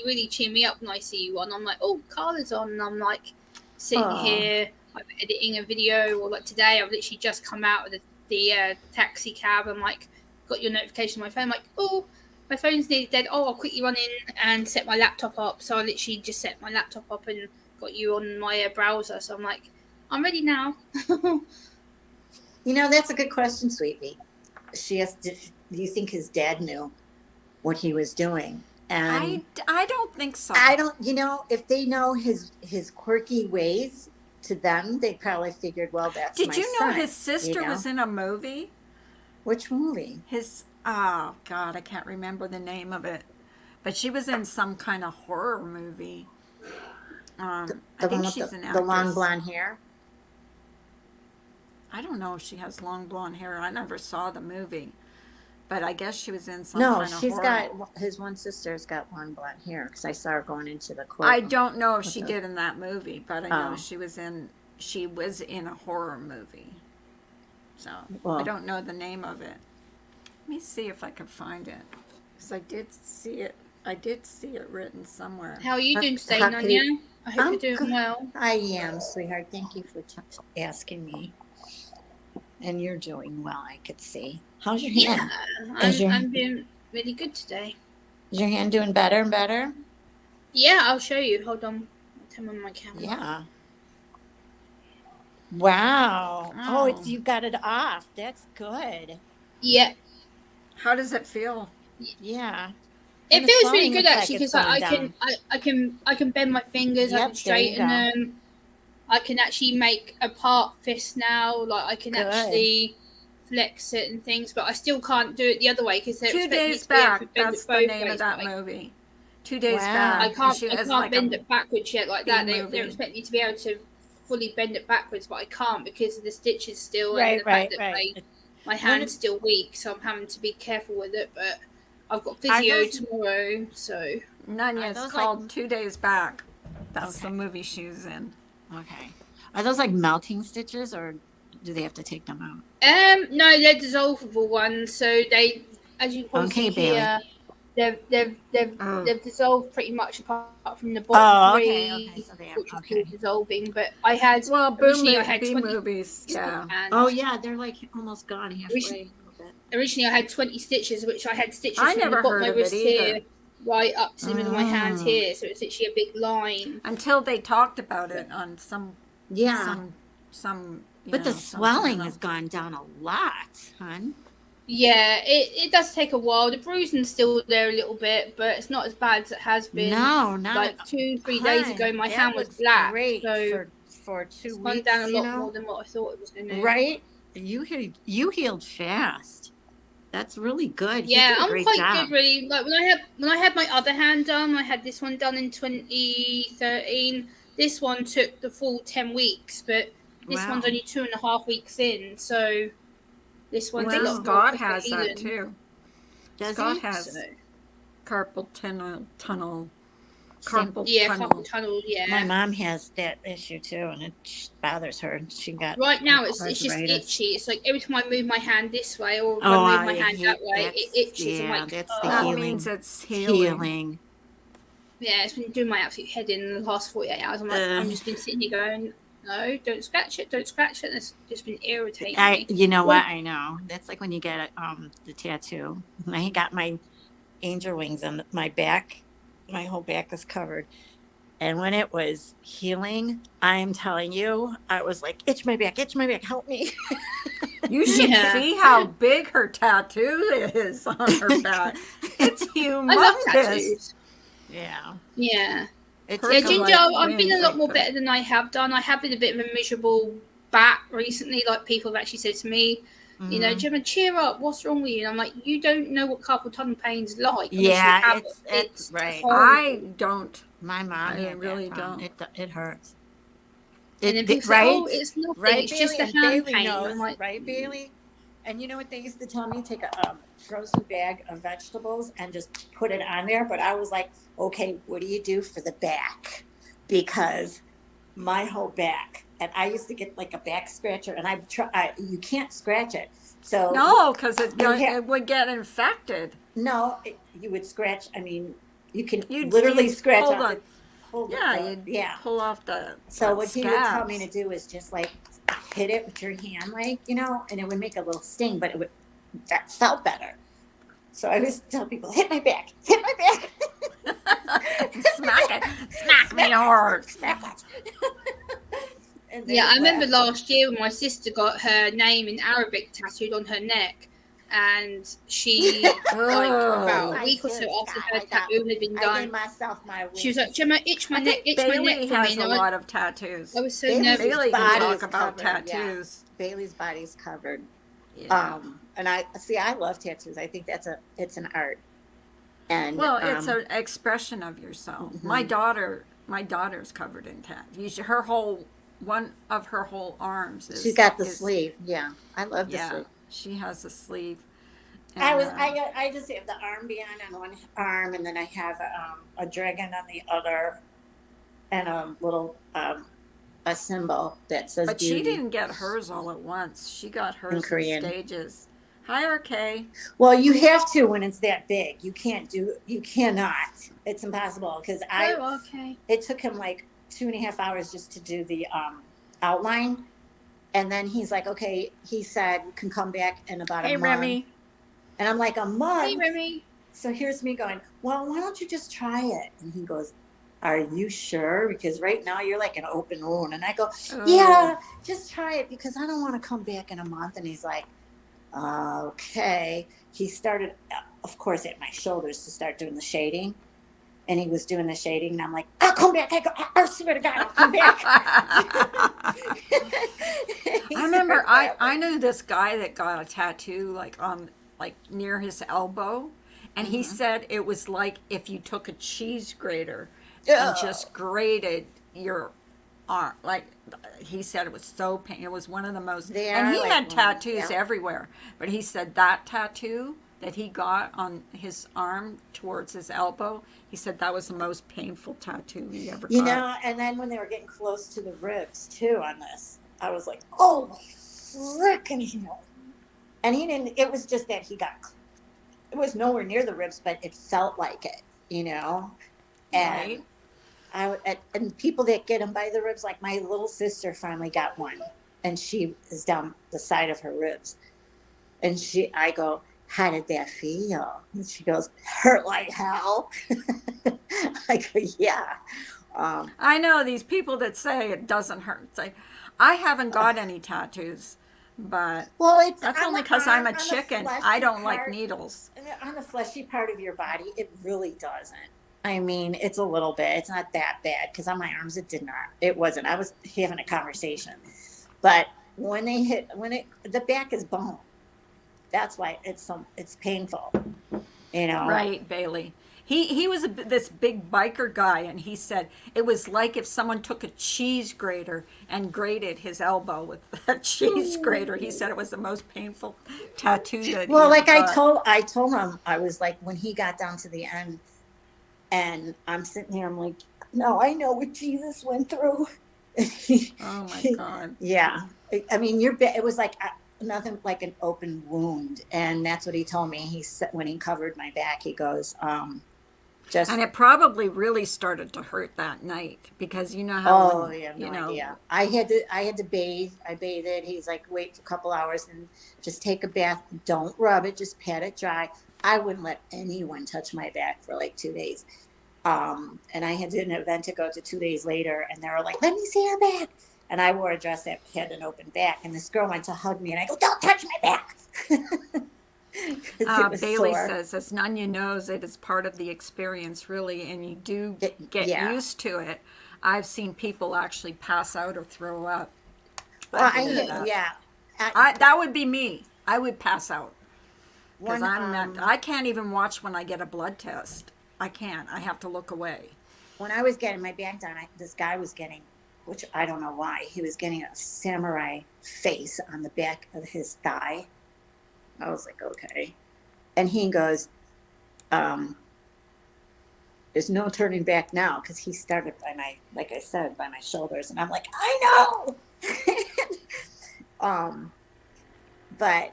really cheer me up when I see you on. I'm like, oh, Carla's on, and I'm like sitting Aw. here, I'm editing a video, or like today, I've literally just come out of the taxi cab. I'm like, got your notification on my phone. I'm like, oh, my phone's nearly dead. Oh, I'll quickly run in and set my laptop up. So I literally just set my laptop up and got you on my browser. So I'm like, I'm ready now. You know, that's a good question, Sweetie. She asked, do you think his dad knew what he was doing? And I don't think so. I don't, if they know his quirky ways to them, they probably figured, well, that's Did my you know son, his sister you know? was in a movie? Which movie? Oh God, I can't remember the name of it, but she was in some kind of horror movie. I think she's an actress. the long blonde hair? I don't know if she has long blonde hair. I never saw the movie, but I guess she was in some No, kind of she's horror. his one sister's got long blonde hair because I saw her going into the court. I don't know if she did in that movie, but I know Oh. she was in a horror movie. So I Well- don't know the name of it. Let me see if I can find it, because I did see it written somewhere. How are you doing today, how could Nanya? you- I hope I'm you're doing good. well. I am, sweetheart. Thank you for asking me. And you're doing well, I could see. How's your Yeah, hand? I'm doing really good today. Is your hand doing better and better? Yeah, I'll show you. Hold on. I'll turn on my camera. Yeah. Wow. Oh. You got it off. That's good. Yeah. How does it feel? Yeah. It And the feels really swelling good looks like actually it's because I going can bend my fingers, I Yep, can straighten there you them. I can actually make a part fist now. Like I can Good. actually flex certain things, but I still can't do it the other way because they're 2 expecting me days to be able back. to bend That's it the both name ways, of that but movie. 2 days Wow. back. I and can't she has bend it backwards yet like that. B-movie. They're expecting me to be able to fully bend it backwards, but I can't because of the stitches still Right, and the fact right. that my hand's still weak, so I'm having to be careful with it. But I've got Are physio those- tomorrow, so Nanya, Are it's those called like- 2 Days Back. That's Okay. the movie she was in. Okay. Are those like melting stitches or do they have to take them out? no, they're dissolvable ones. So they, as you can Okay, see here, they've Oh. dissolved pretty much apart from the bottom three, Okay. So they are, which is okay. still dissolving. But I had Well, originally I had B 20 movies, yeah. and Oh yeah, they're like almost gone halfway. We should- a little bit. originally I had 20 stitches, which I had stitches I from never the bottom heard of my of it wrist here either. right up to the middle of my hand Ah. here. So it's literally a big line. Until they talked about it on some Yeah. some. But the some swelling channel. has gone down a lot, hon. Yeah, it does take a while. The bruising's still there a little bit, but it's not as bad as it has been. No, not Like 2-3 days Hun, ago, my that hand was looks black. Great So for 2 it's gone weeks, down a you lot know? more than what I thought it was going to. Right? you healed fast. That's really good. You Yeah, did a I'm great quite job. good, really. Like when I had my other hand done, I had this one done in 2013. This one took the full 10 weeks, but this Wow. one's only 2.5 weeks in, so this I one's a think lot more Scott quicker has that healing. too. Does Scott he? has So, carpal tunnel. Same- Carpal yeah, tunnel. carpal tunnel. Yeah. My mom has that issue too, and it bothers her. She got Right now, it's just arthritis. itchy. It's like every time I move my hand this way, or if Oh, I move my I hand hate that way, it itches. I'm yeah, like, that's the That oh. healing. means it's It's healing. healing. Yeah, it's been doing my absolute head in the last 48 hours. I'm like, I'm just been sitting here going, no, don't scratch it, don't scratch it. And it's just been irritating me. You know what? I know. That's like when you get the tattoo. When I got my angel wings on my back, my whole back is covered. And when it was healing, I'm telling you, I was like, itch my back, help me. You should Yeah. see how big her tattoo is on her back. It's I love humongous. tattoos. Yeah. Yeah. It's Hers Yeah, are Ginger, like I've been a wings, lot like more the- better than I have done. I have been a bit of a miserable bat recently. Like, people have actually said to me, you know, Mhm. Gemma, cheer up. What's wrong with you? And I'm like, you don't know what carpal tunnel pain's like. Unless Yeah, you have it's It's right. horrible. I don't. My mom I had really that problem. don't. It hurts. And then people say, right? oh, it's nothing. Right, It's Bailey? just a And hand Bailey pain. knows, I'm like, right, Bailey? And you know what they used to tell me? Take a frozen bag of vegetables and just put it on there. But I was like, okay, what do you do for the back? Because my whole back, and I used to get like a back scratcher, and you can't scratch it. So No, because it have- would get infected. no, you would scratch. I mean, you can You'd literally scratch hold off on. the, hold Yeah, the, you'd yeah. pull off the. So what he would tell me scabs. to do is just like hit it with your hand, like, you know, and it would make a little sting, but that felt better. So I always tell people, hit my back, hit my back. Smack it, smack me hard. Smack it. And they yeah, I remember laugh. last year when my sister got her name in Arabic tattooed on her neck. And she, like, about a I week or so did, after Scott, her I thought- tattoo had been I done, gave myself my she was wings. like, Gemma, itch my I neck, think itch my neck Bailey for has me. a And lot of tattoos. I was so Bailey's nervous. Bailey can body talk is about covered, yeah. tattoos. Bailey's body's covered. Yeah. And I love tattoos. I think it's an art. And Well, it's an expression of yourself. Mhm. My daughter's covered in tattoos. One of her whole arms is. she's got the sleeve. Yeah, I love the Yeah, sleeve. she has a sleeve. I just have the armband on one arm, and then I have a dragon on the other, and a little a symbol that says. But she beauty. didn't get hers all at once. She got hers in Korean. stages. Hi, RK. Well, you have to when it's that big. You cannot. It's impossible because Oh, okay. it took him like 2.5 hours just to do the outline, and then he's like, okay, he said you can come back in about Hey, a month. Remy. And I'm like, a month? Hey, Remy. So here's me going, well, why don't you just try it? And he goes, are you sure? Because right now you're like an open wound. And I go, yeah, just try it because I don't want to come back in a month. And he's like, okay. He started, of course, at my shoulders to start doing the shading. And he was doing the shading. And I'm like, I'll come back. I swear to God, I'll come back. I remember I knew this guy that got a tattoo like near his elbow, and he said it was like if you took a cheese grater and just grated your arm. Like he said, it was so painful. It was one of the most. They And are he like had one, tattoos yeah. everywhere, but he said that tattoo that he got on his arm towards his elbow, he said that was the most painful tattoo he ever got. You know, and then when they were getting close to the ribs too on this, I was like, oh my frickin' hell. And he didn't, it was just that it was nowhere near the ribs, but it felt like it, you know? And Right. and people that get them by the ribs, like my little sister finally got one, and she is down the side of her ribs. And I go, how did that feel? And she goes, hurt like hell. I go, yeah. I know these people that say it doesn't hurt. It's like, I haven't got any tattoos, but Well, that's on only the because I'm a arm, on the chicken. fleshy I don't like part- needles. On the fleshy part of your body, it really doesn't. I mean, it's a little bit. It's not that bad because on my arms, it wasn't. I was having a conversation, but when they hit, the back is bone. That's why it's painful, you know. Right, Bailey. He was this big biker guy, and he said it was like if someone took a cheese grater and grated his elbow with a cheese grater. He said it was the most painful tattoo that Well, he like got. I told him, I was like, when he got down to the end, and I'm sitting here, I'm like, no, I know what Jesus went through. Oh my God. Yeah, I mean, it was like nothing like an open wound, and that's what he told me. He said when he covered my back, he goes, just And it probably really started to hurt that night because you know how oh, when, you have you no know, idea. I had to bathe. I bathed. He's like, wait a couple hours and just take a bath. Don't rub it. Just pat it dry. I wouldn't let anyone touch my back for like 2 days. And I had an event to go to 2 days later, and they were like, "Let me see your back." And I wore a dress that had an open back, and this girl went to hug me, and I go, "Don't touch my back," because it was Bailey sore. says, as Nunya knows, it is part of the experience, really, and you do get Yeah. used to it. I've seen people actually pass out or throw up. Well, I've been to that. yeah. That would be me. I would pass out because One I'm not. I can't even watch when I get a blood test. I can't. I have to look away. when I was getting my back done, this guy was getting, which I don't know why, he was getting a samurai face on the back of his thigh. I was like, okay. And he goes, there's no turning back now, because he started by my, like I said, by my shoulders. And I'm like, I know. But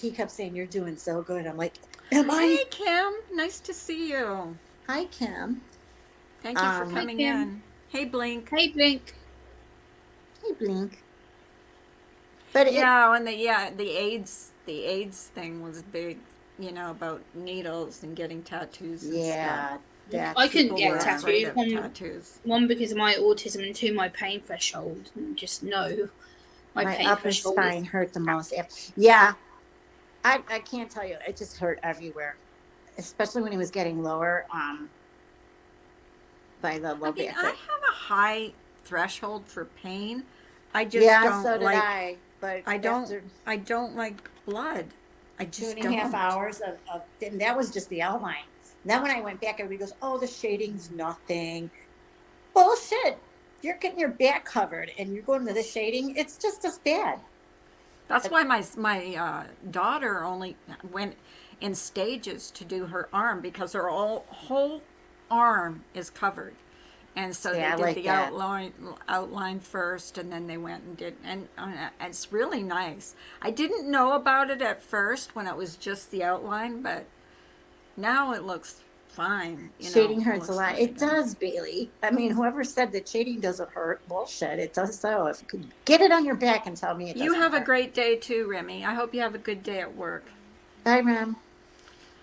he kept saying, you're doing so good. I'm like, am I? Hey, Kim. Nice to see you. Hi, Kim. Thank you for Hi, coming Kim. in. Hey, Blink. Hey, Blink. Hey, Blink. But Yeah, and the AIDS thing was big. You know, about needles and getting tattoos and yeah, stuff. that's, I couldn't People get were tattoos. afraid of tattoos. One because of my autism, and two, my pain threshold. And just know my my pain upper threshold. spine hurt the most. Yeah, I can't tell you. It just hurt everywhere, especially when he was getting lower by the low I mean, back. I have a high threshold for pain. I just Yeah, don't so did like. I. But I don't. after I don't like blood. I two just and a half don't. hours and that was just the outline. Then when I went back, everybody goes, "Oh, the shading's nothing." Bullshit. You're getting your back covered and you're going to the shading. It's just as bad. That's why my daughter only went in stages to do her arm because her whole arm is covered, and so Yeah, I they did like the that. outline first, and then they went and did, and it's really nice. I didn't know about it at first when it was just the outline, but now it looks fine. You know, Shading it hurts a looks lot. really It good. does, Bailey. I mean, whoever said that shading doesn't hurt, bullshit. It does so. If you could get it on your back and tell me it You doesn't have a hurt. great day too, Remy. I hope you have a good day at work. Bye, Ram.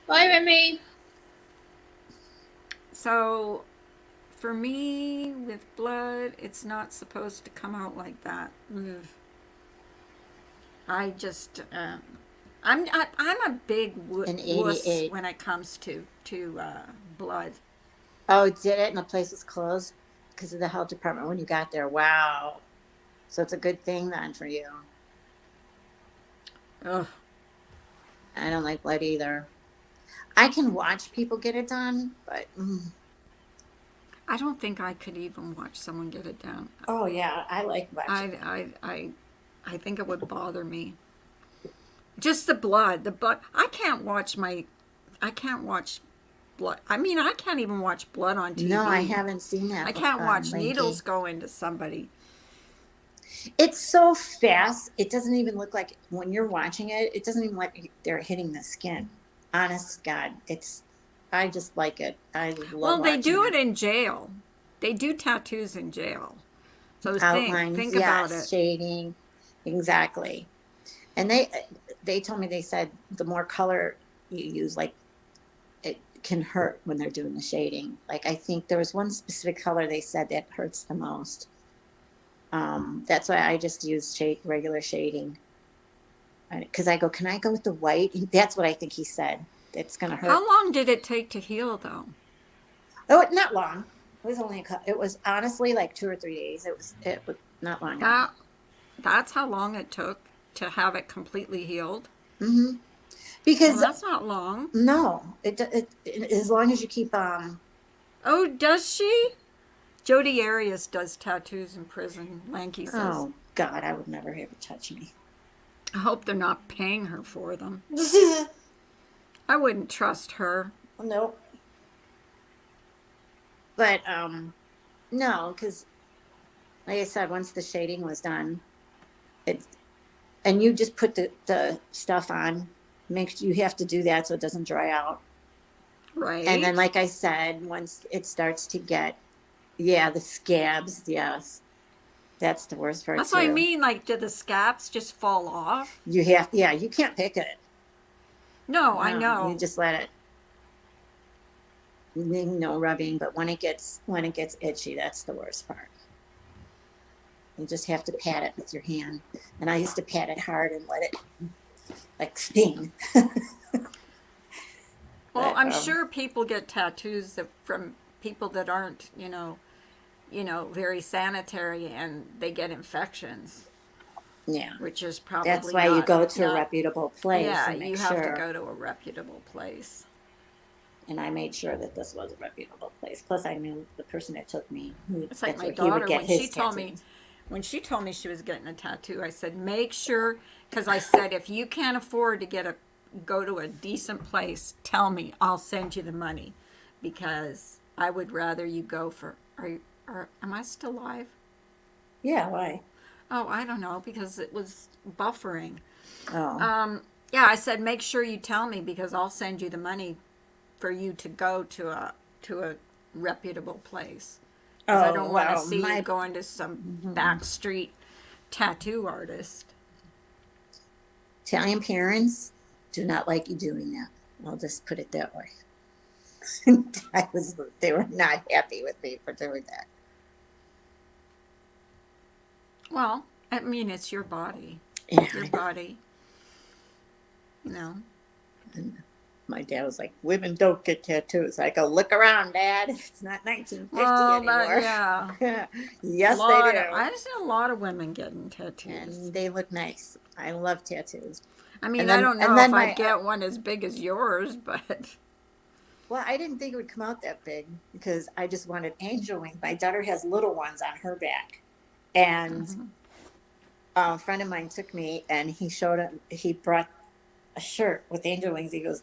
Bye, Remy. So, for me, with blood, it's not supposed to come out like that. Ugh. I just, I'm a big An wuss 88. when it comes to blood. Oh, did it? And the place was closed because of the health department when you got there. Wow. So it's a good thing then for you. Ugh. I don't like blood either. I can watch people get it done, but I don't think I could even watch someone get it down. oh yeah, I like watching. I think it would bother me. Just the blood. The blood. I can't watch blood. I mean, I can't even watch blood on TV. No, I haven't seen that. I can't watch Linky. needles go into somebody. It's so fast. It doesn't even look like when you're watching it. It doesn't even look like they're hitting the skin. Honest to God, I just like it. I love. Well, they do watching it in jail. They do tattoos in jail. So outlines. think Yes, about it. shading, exactly. And they told me, they said the more color you use, like it can hurt when they're doing the shading. Like I think there was one specific color they said that hurts the most. That's why I just use regular shading. Because I go, can I go with the white? That's what I think he said. It's going to hurt. How long did it take to heal, though? Oh, not long. It was only it was honestly like 2 or 3 days. It was not long. That that's how long it took to have it completely healed? Hmm. Well, Because that's not long. no, as long as you keep Oh, does she? Jodi Arias does tattoos in prison, Lanky says. oh God, I would never have it touch me. I hope they're not paying her for them. Nope. I wouldn't trust her. But no, because like I said, once the shading was done, it and you just put the stuff on. You have to do that so it doesn't dry out. Right? And then, like I said, once it starts to get, yeah, the scabs, yes, that's the worst part That's too. what I mean. Like, do the scabs just fall off? Yeah, you can't pick it. No, I No, know. you just let it. No rubbing, but when it gets itchy, that's the worst part. You just have to pat it with your hand, and I used to pat it hard and let it like sting. Well, But, I'm sure people get tattoos from people that aren't, very sanitary, and they get infections, yeah, which is probably that's why you go to a not. reputable place Yeah, and make you have to sure. go to a reputable place. And I made sure that this was a reputable place. Plus, I knew the person that took me. It's like That's my where he would daughter get when his she told me tattoos. she was getting a tattoo. I said, make sure, because I said, if you can't afford to go to a decent place, tell me. I'll send you the money, because I would rather you go for. Am I still live? Yeah, why? Oh, I don't know, because it was buffering. Oh, Yeah, I said, make sure you tell me, because I'll send you the money for you to go to a reputable place. Because I don't want to well, see you my going to some backstreet tattoo artist. Italian parents do not like you doing that. I'll just put it that way. They were not happy with me for doing that. Well, I mean, it's your body. Yeah, Your I know. body. You know. And my dad was like, "Women don't get tattoos." I go, "Look around, Dad. It's not 1950 Well, anymore." yeah. Yes, they do, I've seen a lot of women getting tattoos. and they look nice. I love tattoos. I mean, And I then, don't and know then if my I'd get one as big as yours, but well, I didn't think it would come out that big because I just wanted angel wings. My daughter has little ones on her back, and a friend of mine took me and he brought a shirt with angel wings. He goes,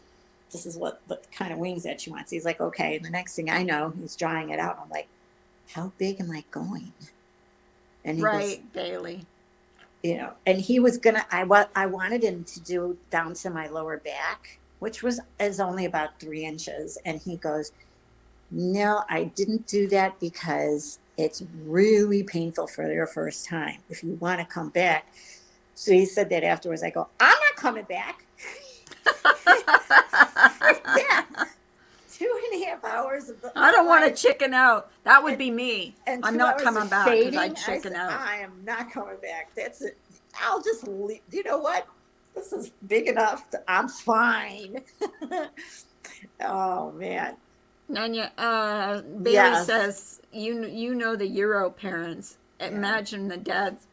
"This is what kind of wings that she wants." He's like, "Okay." And the next thing I know, he's drawing it out. I'm like, "How big am I going?" And he goes, right, Bailey. and he was gonna. I wanted him to do down to my lower back, which is only about 3 inches. And he goes, "No, I didn't do that because it's really painful for your first time. If you want to come back." So he said that afterwards. I go, "I'm not coming back." Yeah, 2.5 hours of I don't want to chicken out. That would be me. and I'm 2 not hours coming of back because shading. I'd chicken out. I am not coming back. That's it. I'll just leave. You know what? This is big enough. I'm fine. Oh man. Nanya, Bailey Yes. says, you know the Euro parents. Yeah. Imagine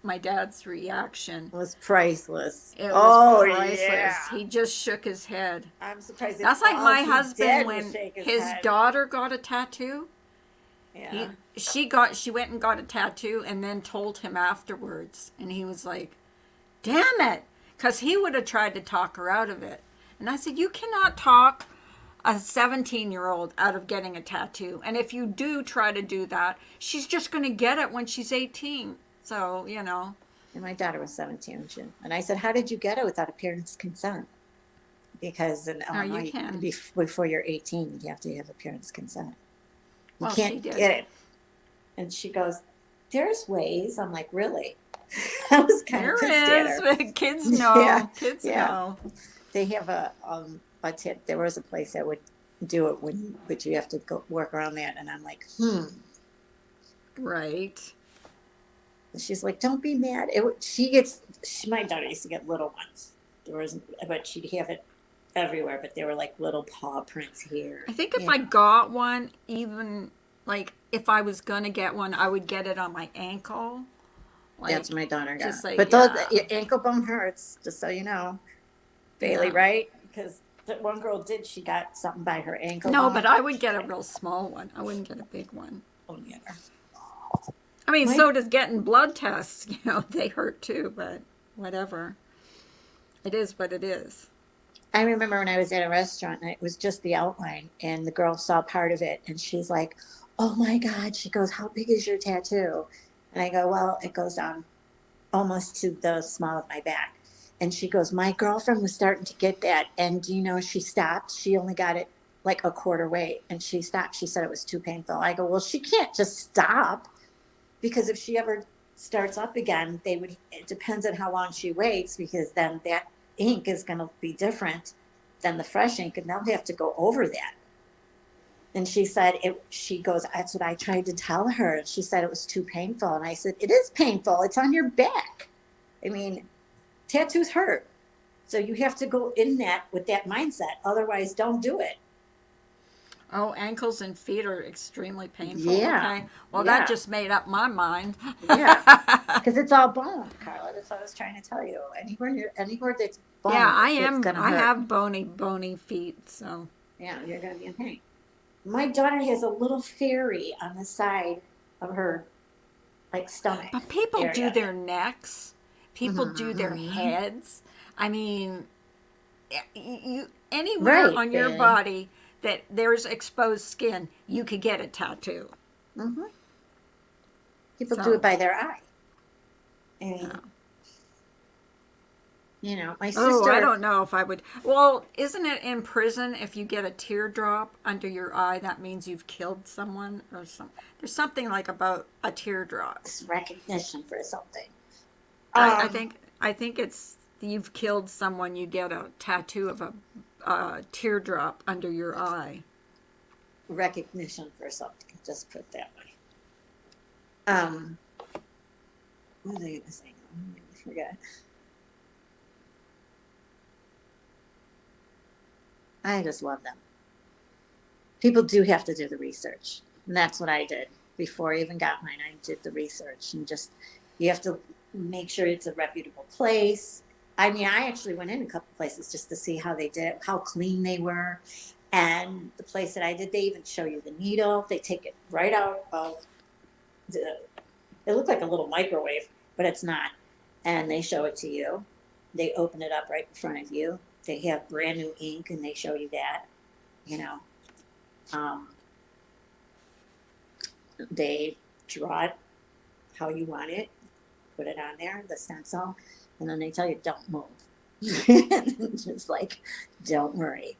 my dad's reaction. It was priceless. It was priceless. Yeah. He just shook his head. I'm surprised. That's like my husband when his head. daughter got a tattoo. Yeah. She went and got a tattoo and then told him afterwards, and he was like, "Damn it," because he would have tried to talk her out of it. And I said, "You cannot talk a 17-year-old out of getting a tattoo. And if you do try to do that, she's just going to get it when she's 18. So, And my daughter was 17, and I said, "How did you get it without a parent's consent?" Because in Illinois, you can. before you're 18, you have to have a parent's consent. You Well, can't she did. get it. And she goes, "There's ways." I'm like, "Really?" I was kind there of pissed at her. is. Kids know. Yeah, Kids yeah. know. They have a tip. There was a place that would do it but you have to go work around that. And I'm like, Right. And she's like, "Don't be mad." My daughter used to get little ones. But she'd have it everywhere. But they were like little paw prints here. I think if I got one, even like if I was going to get one, I would get it on my ankle Like, That's what my daughter got. just like, But yeah. your ankle bone hurts, just so you know, Bailey, Yeah. right? Because that one girl did. She got something by her ankle No, bone. but I would get a real small one. I wouldn't get a big one. Oh, yeah. I mean, My- so does getting blood tests. You know, they hurt too, but whatever. It is what it is. I remember when I was at a restaurant and it was just the outline, and the girl saw part of it, and she's like, "Oh my God!" She goes, "How big is your tattoo?" And I go, "Well, it goes down almost to the small of my back." And she goes, "My girlfriend was starting to get that, and do you know she stopped? She only got it like a quarter weight, and she stopped. She said it was too painful." I go, "Well, she can't just stop, because if she ever starts up again, it depends on how long she waits, because then that ink is going to be different than the fresh ink, and they'll have to go over that." And she said, she goes, "That's what I tried to tell her." And she said it was too painful. And I said, "It is painful. It's on your back. I mean, tattoos hurt. So you have to go in that with that mindset. Otherwise, don't do it." Oh, ankles and feet are extremely painful. Yeah. Okay. Well, Yeah. that just made up my mind. Yeah. Because it's all bone, Carla. That's what I was trying to tell you. Anywhere that's bone, Yeah, it's going to hurt. I have bony feet. So Yeah, you're going to be in pain. My daughter has a little fairy on the side of her, like, stomach. but people do area. their necks. People do their Mhm. heads. I mean, you anywhere Right, on your babe. body that there's exposed skin, you could get a tattoo. Mm-hmm. People So- do it by their eye. I mean, Yeah. you know, my Oh, sister. I don't know if I would. Well, isn't it in prison if you get a teardrop under your eye, that means you've killed someone or some? There's something like about a teardrop. It's recognition for something. I Um, think it's you've killed someone. You get a tattoo of a teardrop under your eye. recognition for something. Just put it that way. What was I going to say? I forgot. I just love them. People do have to do the research, and that's what I did before I even got mine. I did the research, and just you have to make sure it's a reputable place. I mean, I actually went in a couple places just to see how they did it, how clean they were. And the place that I did, they even show you the needle. They take it right out of it looked like a little microwave, but it's not. And they show it to you. They open it up right in front of you. They have brand new ink, and they show you that, you know. They draw it how you want it, put it on there, the stencil, and then they tell you, don't move. Just like, don't worry.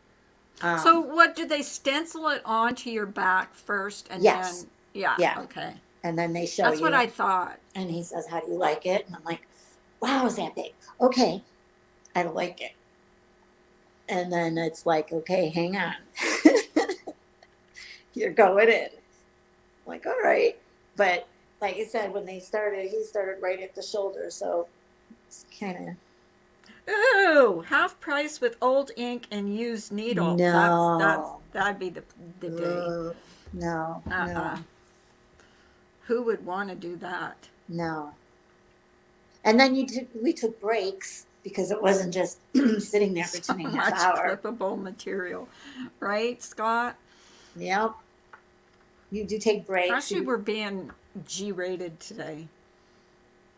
So what do they stencil it onto your back first, and Yes. then yeah, Yeah. okay, and then they show that's you. what I thought. And he says, "How do you like it?" And I'm like, "Wow, is that big? Okay, I like it." And then it's like, "Okay, hang on, you're going in." I'm like, "All right," but like I said, when he started right at the shoulder, so it's kind of Ooh, half price with old ink and used needle. No. That'd be the day. no, Uh-uh. Who would want to do that? no. And then we took breaks because it wasn't just sitting there for So 2.5 much hours. clippable material, right, Scott? Yep. You do take breaks. Actually, we're being G-rated today.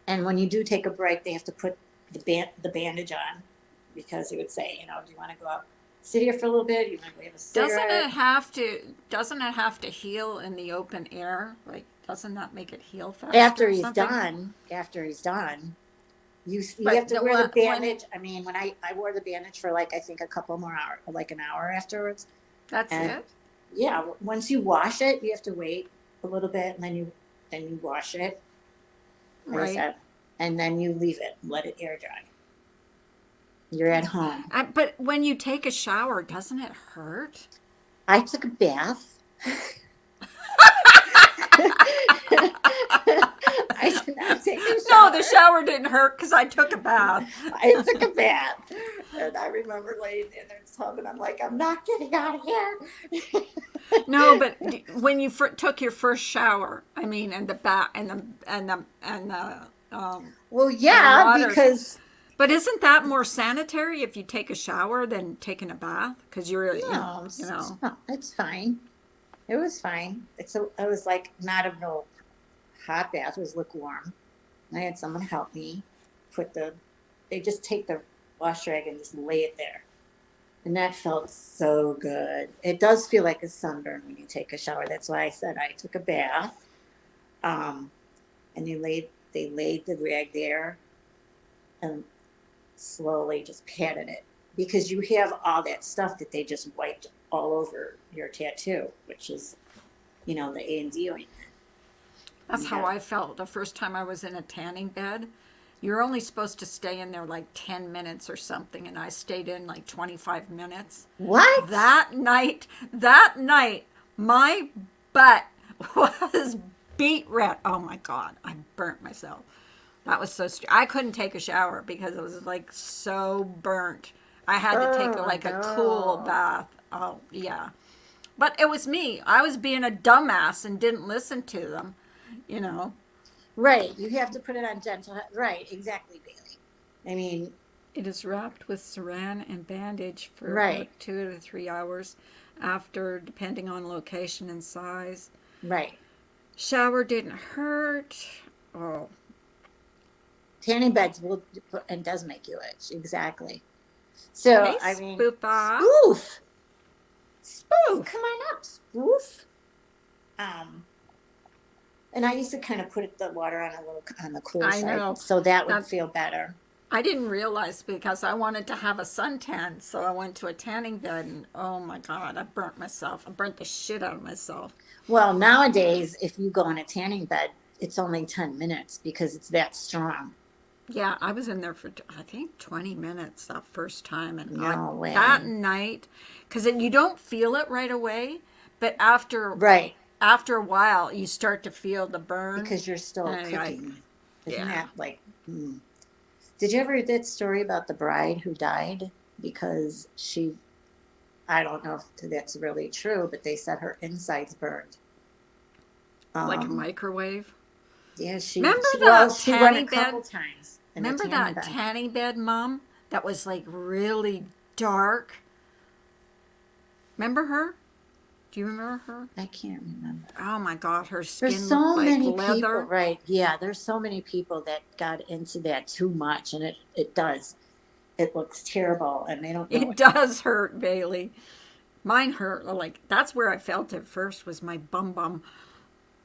And when you do take a break, they have to put the bandage on, because he would say, "Do you want to go out, sit here for a little bit? You want to go have a cigarette?" Doesn't it have to heal in the open air? Like, doesn't that make it heal faster? After or he's something? done, you But have to wear the when- bandage. I mean, when I wore the bandage for I think a couple more hours, like an hour afterwards. That's And- it. Yeah, once you wash it, you have to wait a little bit, and then you wash it. Like I Right. said, and then you leave it, let it air dry. You're at home. But when you take a shower, doesn't it hurt? I took a bath. I did not take a shower. No, the shower didn't hurt because I took a bath. I took a bath. And I remember laying in the tub, and I'm like, "I'm not getting out of here." No, but when you took your first shower, I mean, and the bath and the Well, yeah, water. because But isn't that more sanitary if you take a shower than taking a bath? Because you're, no, you know. no, it's fine. It was fine. It was like not a real hot bath. It was lukewarm. I had someone help me they just take the wash rag and just lay it there. And that felt so good. It does feel like a sunburn when you take a shower. That's why I said I took a bath. And they laid the rag there and slowly just patted it because you have all that stuff that they just wiped all over your tattoo, which is, the A&D ointment. That's how I felt the first time I was in a tanning bed. You're only supposed to stay in there like 10 minutes or something, and I stayed in like 25 minutes. What? That night, my butt was beat red. Oh my God, I burnt myself. That was so I couldn't take a shower because it was like so burnt. I had to take like a cool bath. Oh, yeah. But it was me. I was being a dumbass and didn't listen to them, Right. You have to put it on gentle. Right. Exactly, Bailey. I mean, It is wrapped with saran and bandage for Right. about 2 to 3 hours after, depending on location and size. right. Shower didn't hurt. Oh, Tanning beds and does make you itch. Exactly. So, hey, I mean, Spoofa. spoof. Spoof. Come on up, spoof. And I used to kind of put the water on the cool I side, know. so that would That's- feel better. I didn't realize because I wanted to have a suntan, so I went to a tanning bed, and oh my God, I burnt myself. I burnt the shit out of myself. Well, nowadays, if you go in a tanning bed, it's only 10 minutes because it's that strong. Yeah, I was in there for I think 20 minutes that first time, and No way. that night, because you don't feel it right away, but after Right. a while, you start to feel the burn. Because you're still And cooking. Isn't yeah. that like, Did you ever read that story about the bride who died because I don't know if that's really true, but they said her insides burned. Like a microwave. Yeah, Remember she that she went tanning a couple bed? times. in the Remember tanning that bed. tanning bed, Mom? That was like really dark. Remember her? Do you remember her? I can't remember. Oh my God, her skin There's so looked like many leather. people, right? Yeah, there's so many people that got into that too much, and it does. It looks terrible, and they don't know. It does hurt, Bailey. Mine hurt. Like that's where I felt it first was my bum bum.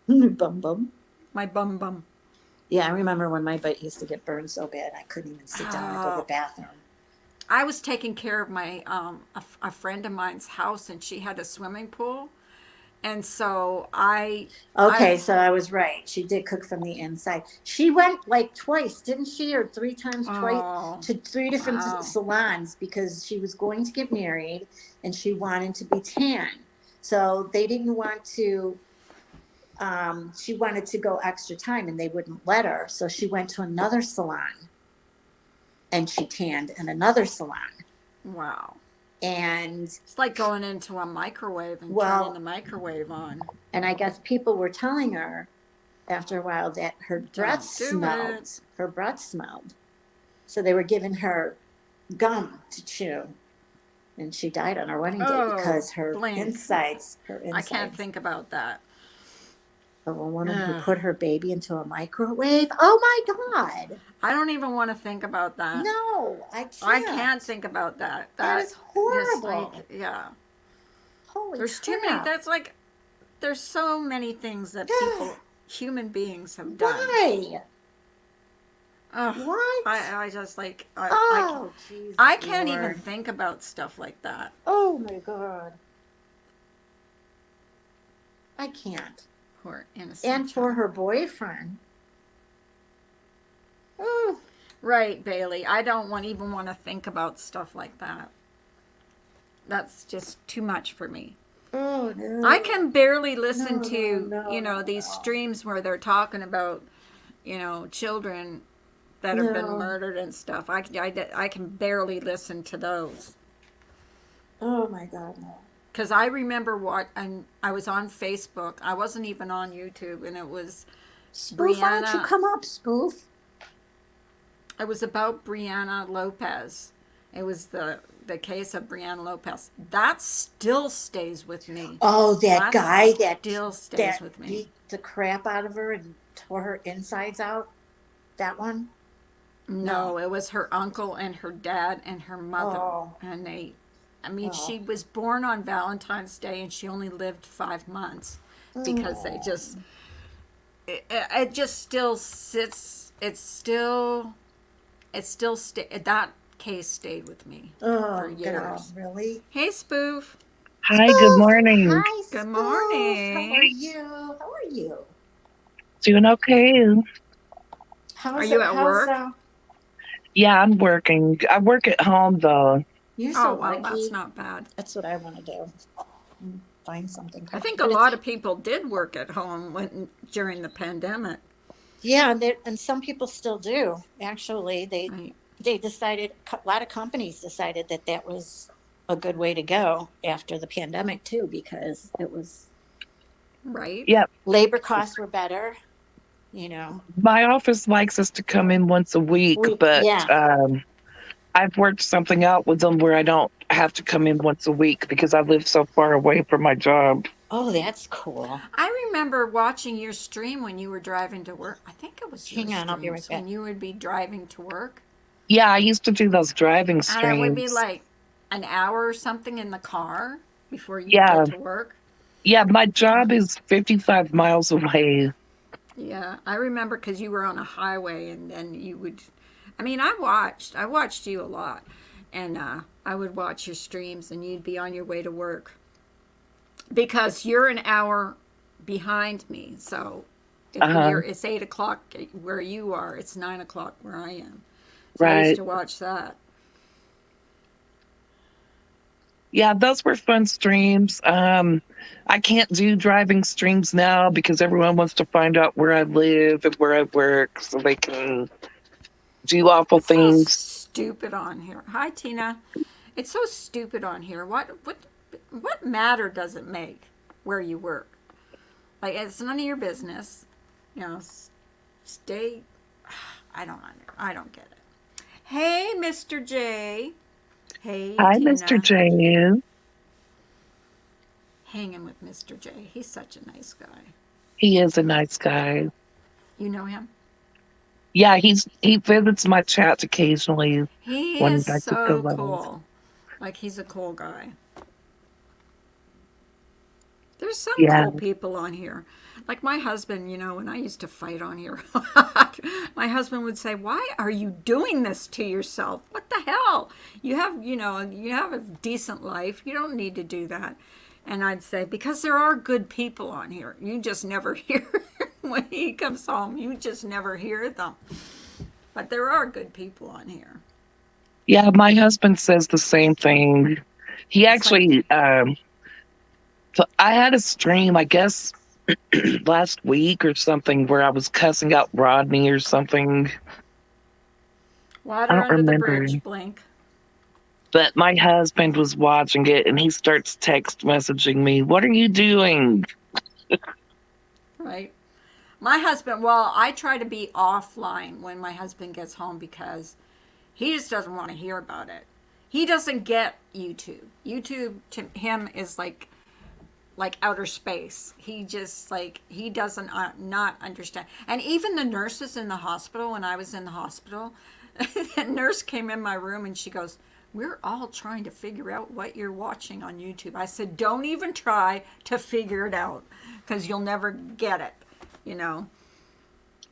Bum bum. My bum bum. Yeah, I remember when my butt used to get burned so bad I couldn't even sit down and go to the Oh. bathroom. I was taking care of my a friend of mine's house, and she had a swimming pool, and so Okay, so I was right. She did cook from the inside. She went like twice, didn't she? Or 3 times, twice Oh, to 3 different wow. salons because she was going to get married and she wanted to be tan. So they didn't want to, she wanted to go extra time and they wouldn't let her. So she went to another salon and she tanned in another salon. Wow. And It's like going into a microwave and Well- turning the microwave on. I guess people were telling her after a while that her breath do smelled. it. Her breath smelled. So they were giving her gum to chew. And she died on her wedding day Oh, because her blink. insides. I can't think about that. of a woman who Ugh. put her baby into a microwave. Oh my God. I don't even want to think about that. No, I can't. I can't think about that. That is just horrible. like, yeah. Holy There's crap. too many. That's like, there's so many things that people, human beings have done. Why? Ugh. What? I just like, Oh, Jesus I can't even Lord. think about stuff like that. Oh my God. I can't. Poor innocent And for child. her boyfriend. Oh, Right, Bailey. I don't even want to think about stuff like that. That's just too much for me. oh no. I can barely listen No, to, no, these no. streams where they're talking about, children that have been No. murdered and stuff. I can barely listen to those. Oh my God, no. Because I remember I was on Facebook. I wasn't even on YouTube, and it was Spoof, why don't you Brianna. come up, Spoof? It was about Brianna Lopez. It was the case of Brianna Lopez. That still stays with me. Oh, that guy still stays that with me. beat the crap out of her and tore her insides out. That one? No. No, it was her uncle and her dad and her mother. Oh. And I mean, Oh. she was born on Valentine's Day and she only lived 5 months because they just, it just still sits, that case stayed with me Oh, for years. girl, really? Hey, Spoof. Hi, good morning. Hi, Good Spoof. morning. How are you? How are you? Doing okay. Are you at work? Yeah, I'm working. I work at home though. You're so Oh, well, lucky. that's not bad. That's what I want to do. Find something. I think a lot of people did work at home during the pandemic. Yeah, and some people still do. Actually, Right. they decided, a lot of companies decided that was a good way to go after the pandemic too, because it was Right? Yep. labor costs were better, you know. My office likes us to come in once a week, but Yeah. I've worked something out with them where I don't have to come in once a week because I live so far away from my job. Oh, that's cool. I remember watching your stream when you were driving to work. I think it was your Hang on, I'll be right streams back. when you would be driving to work. Yeah, I used to do those driving And it would be streams. like an hour or something in the car before you Yeah. get to work. Yeah, my job is 55 miles away. Yeah, I remember because you were on a highway and then you would. I mean, I watched you a lot, and I would watch your streams, and you'd be on your way to work because you're an hour behind me. So if it's 8 o'clock where you are, it's 9 o'clock where I am. So I used Right. to watch that. Yeah, those were fun streams. I can't do driving streams now because everyone wants to find out where I live and where I work so they can do awful It's so things. stupid on here. Hi, Tina. It's so stupid on here. What matter does it make where you work? Like, it's none of your business. You know, stay. I don't get it. Hey, Mr. J. Hey, Hi, Tina. Mr. J. Hanging with Mr. J. He's such a nice guy. He is a nice guy. You know him? Yeah, he visits my chats occasionally He when is I just go so live. cool. Like, he's a cool guy. There's some Yeah. cool people on here. Like my husband, you know, when I used to fight on here, my husband would say, "Why are you doing this to yourself? What the hell? You have a decent life. You don't need to do that." And I'd say, "Because there are good people on here. You just never hear when he comes home. You just never hear them. But there are good people on here." Yeah, my husband says the same thing. He It's actually, so I had a stream, I guess, last week or something where I was cussing out Rodney or something. Water I don't under the remember. bridge, Blink. But my husband was watching it and he starts text messaging me, "What are you doing?" Right. My husband, well, I try to be offline when my husband gets home because he just doesn't want to hear about it. He doesn't get YouTube. YouTube to him is like outer space. He just he doesn't not understand. And even the nurses in the hospital, when I was in the hospital, the nurse came in my room and she goes, "We're all trying to figure out what you're watching on YouTube." I said, "Don't even try to figure it out because you'll never get it, you know."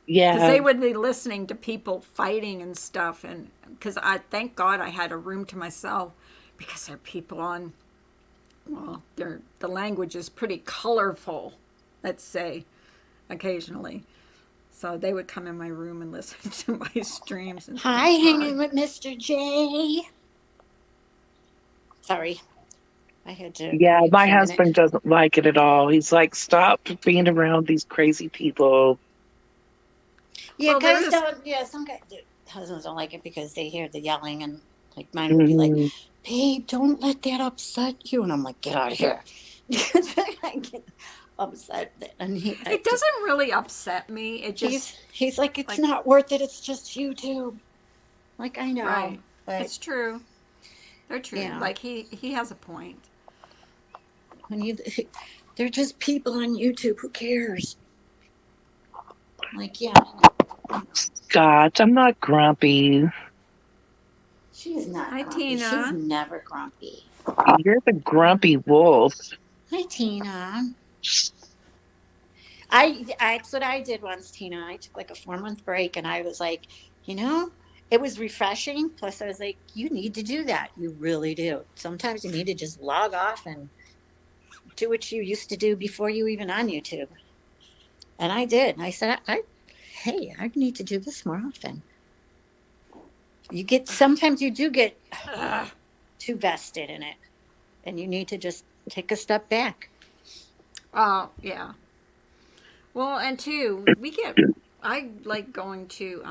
Because Yeah. they would be listening to people fighting and stuff. And because thank God I had a room to myself because there are people on, well, the language is pretty colorful, let's say, occasionally. So they would come in my room and listen to my streams. And Hi, hanging with Mr. J. Sorry, I had to. Yeah, mute my for a minute. husband doesn't like it at all. He's like, "Stop being around these crazy people." Yeah, Well, there guys is- don't. Yeah, some guys, husbands don't like it because they hear the yelling, and like mine would be like, Mhm. "Babe, don't let that upset you," and I'm like, "Get out of here." I get upset, and It doesn't really upset me. It just he's like, "It's like- not worth it. It's just YouTube." Like, I know, Right. but It's true. They're true. Yeah. Like he has a point. when you, they're just people on YouTube. Who cares? Like, yeah, Scott, I'm not grumpy. she's not Hi, grumpy. She's Tina. never grumpy. You're the grumpy wolf. Hi, Tina. That's what I did once, Tina. I took like a 4-month break, and I was like, you know, it was refreshing. Plus, I was like, you need to do that. You really do. Sometimes you need to just log off and do what you used to do before you even on YouTube. And I did. And I said, hey, I need to do this more often. Sometimes you do get too vested in it, and you need to just take a step back. Oh, yeah. Well, and two, I like going to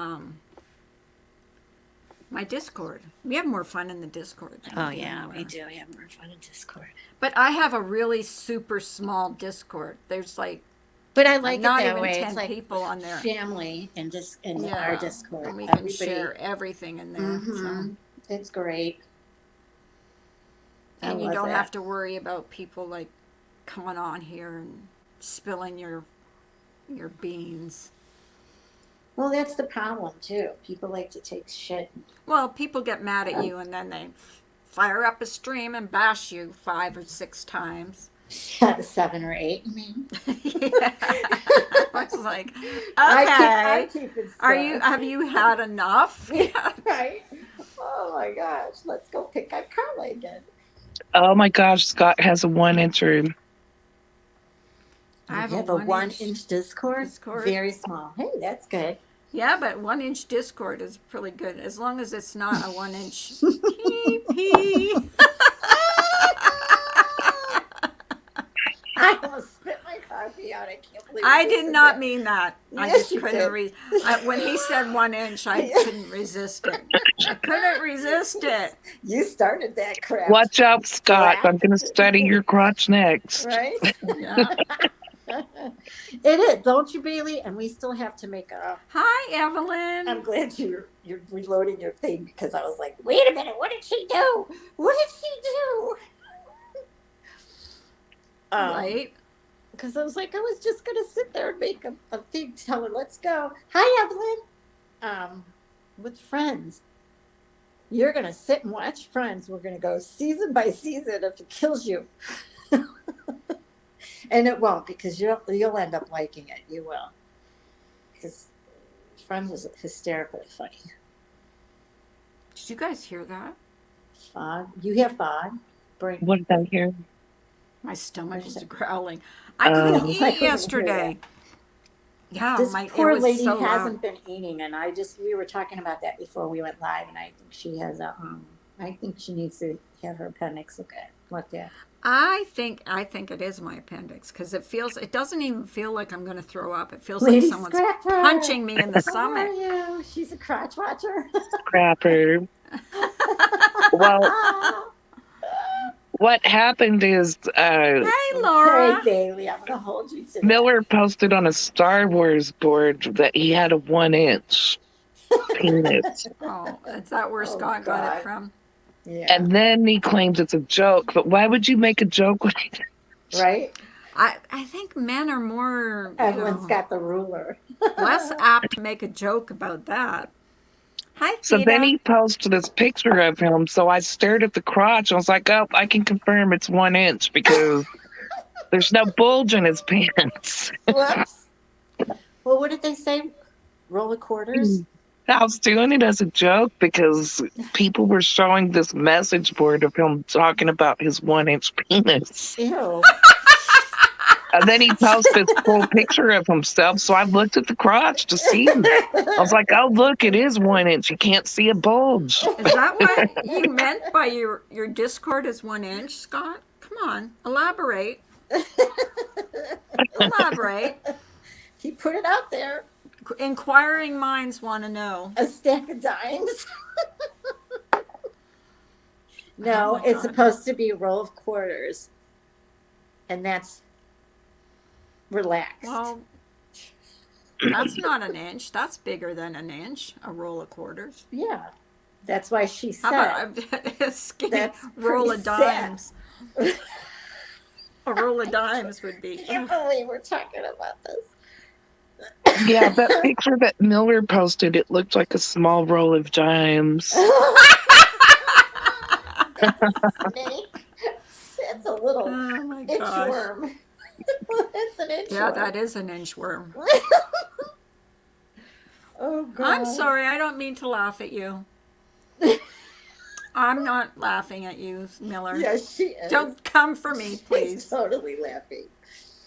my Discord. We have more fun in the Discord. than Oh we do yeah, anywhere. we do. We have more fun in Discord. But I have a really super small Discord. There's like But I like it not that even way. 10 It's like people on there. family and just in our Discord. And we can Everybody, share everything in there. So. Mhm. It's great. I And you love don't that. have to worry about people like coming on here and spilling your beans. Well, that's the problem too. People like to take shit. Well, people get mad at you and then they fire up a stream and bash you 5 or 6 times. 7 or 8, you mean? Yeah. I was like, I okay, keep it have you had enough? Yeah. right? Oh my gosh, let's go pick up Carla again. Oh my gosh, Scott has a 1-incher. I have You a have a 1-inch 1-inch Discord? Discord. Very small. Hey, that's good. Yeah, but 1-inch Discord is pretty good as long as it's not a 1-inch TP. I almost spit my coffee out. I can't believe I you did said not that. mean that. I Yes, just you couldn't did. when he said 1-inch, I couldn't resist it. I couldn't resist it. You started that crap. Watch out, Scott. Crap. I'm going to study your crotch next. Right? Yeah. It is, don't you, Bailey? And we still have to make a. Hi, Evelyn. I'm glad you're reloading your thing, because I was like, wait a minute, what did she do? What did she do? Right? Because I was like, I was just gonna sit there and make a thing, tell her, let's go. Hi, Evelyn. With Friends. You're gonna sit and watch Friends. We're gonna go season by season if it kills you. And it won't, because you'll end up liking it. You will. Because Friends is hysterically funny. Did you guys hear that? Fog. You have fog. Bring. What did I hear? My stomach What is was it? growling. I couldn't Oh. eat I couldn't hear yesterday. Yeah, This it poor was lady so hasn't loud. been eating, and we were talking about that before we went live, and I think she has I think she needs to have her appendix looked at. I think it is my appendix because it doesn't even feel like I'm going to throw up. It feels Lady like someone's Scrapper! punching me in the How are stomach. you? She's a crotch watcher. Crapper. Well, what happened is Hey, Hey, Laura. Bailey, I'm gonna hold you to that. Miller posted on a Star Wars board that he had a 1-inch penis. Oh, is that where Oh, Scott got God. it from? Yeah. And then he claims it's a joke. But why would you make a joke when Right? I think men are more Everyone's got the ruler. less apt to make a joke about that. Hi, So Theta. then he posted this picture of him. So I stared at the crotch. I was like, oh, I can confirm it's 1-inch because there's no bulge in his pants. Whoops. Well, what did they say? Roll of quarters? I was doing it as a joke because people were showing this message board of him talking about his 1-inch penis. Ew. And then he posted this full picture of himself. So I looked at the crotch to see. I was like, oh, look, it is 1-inch. You can't see a bulge. Is that what you meant by your Discord is 1-inch, Scott? Come on, elaborate. Elaborate. He put it out there. Inquiring minds want to know. A stack of dimes. No, Oh my it's God. supposed to be a roll of quarters. And that's relaxed. Well, that's not an inch. That's bigger than an inch. A roll of quarters. Yeah. That's why she How said. about a skinny That's roll pretty of dimes? A roll of dimes would I be. can't believe we're talking about this. Yeah, that picture that Miller posted, it looked like a small roll of dimes. That's a snake. It's a little Oh my gosh. inchworm. It's an inchworm. Yeah, that is an inchworm. Oh God. I'm sorry, I don't mean to laugh at you. I'm not laughing at you, Miller. Yes, she is. Don't come for me, She's please. totally laughing.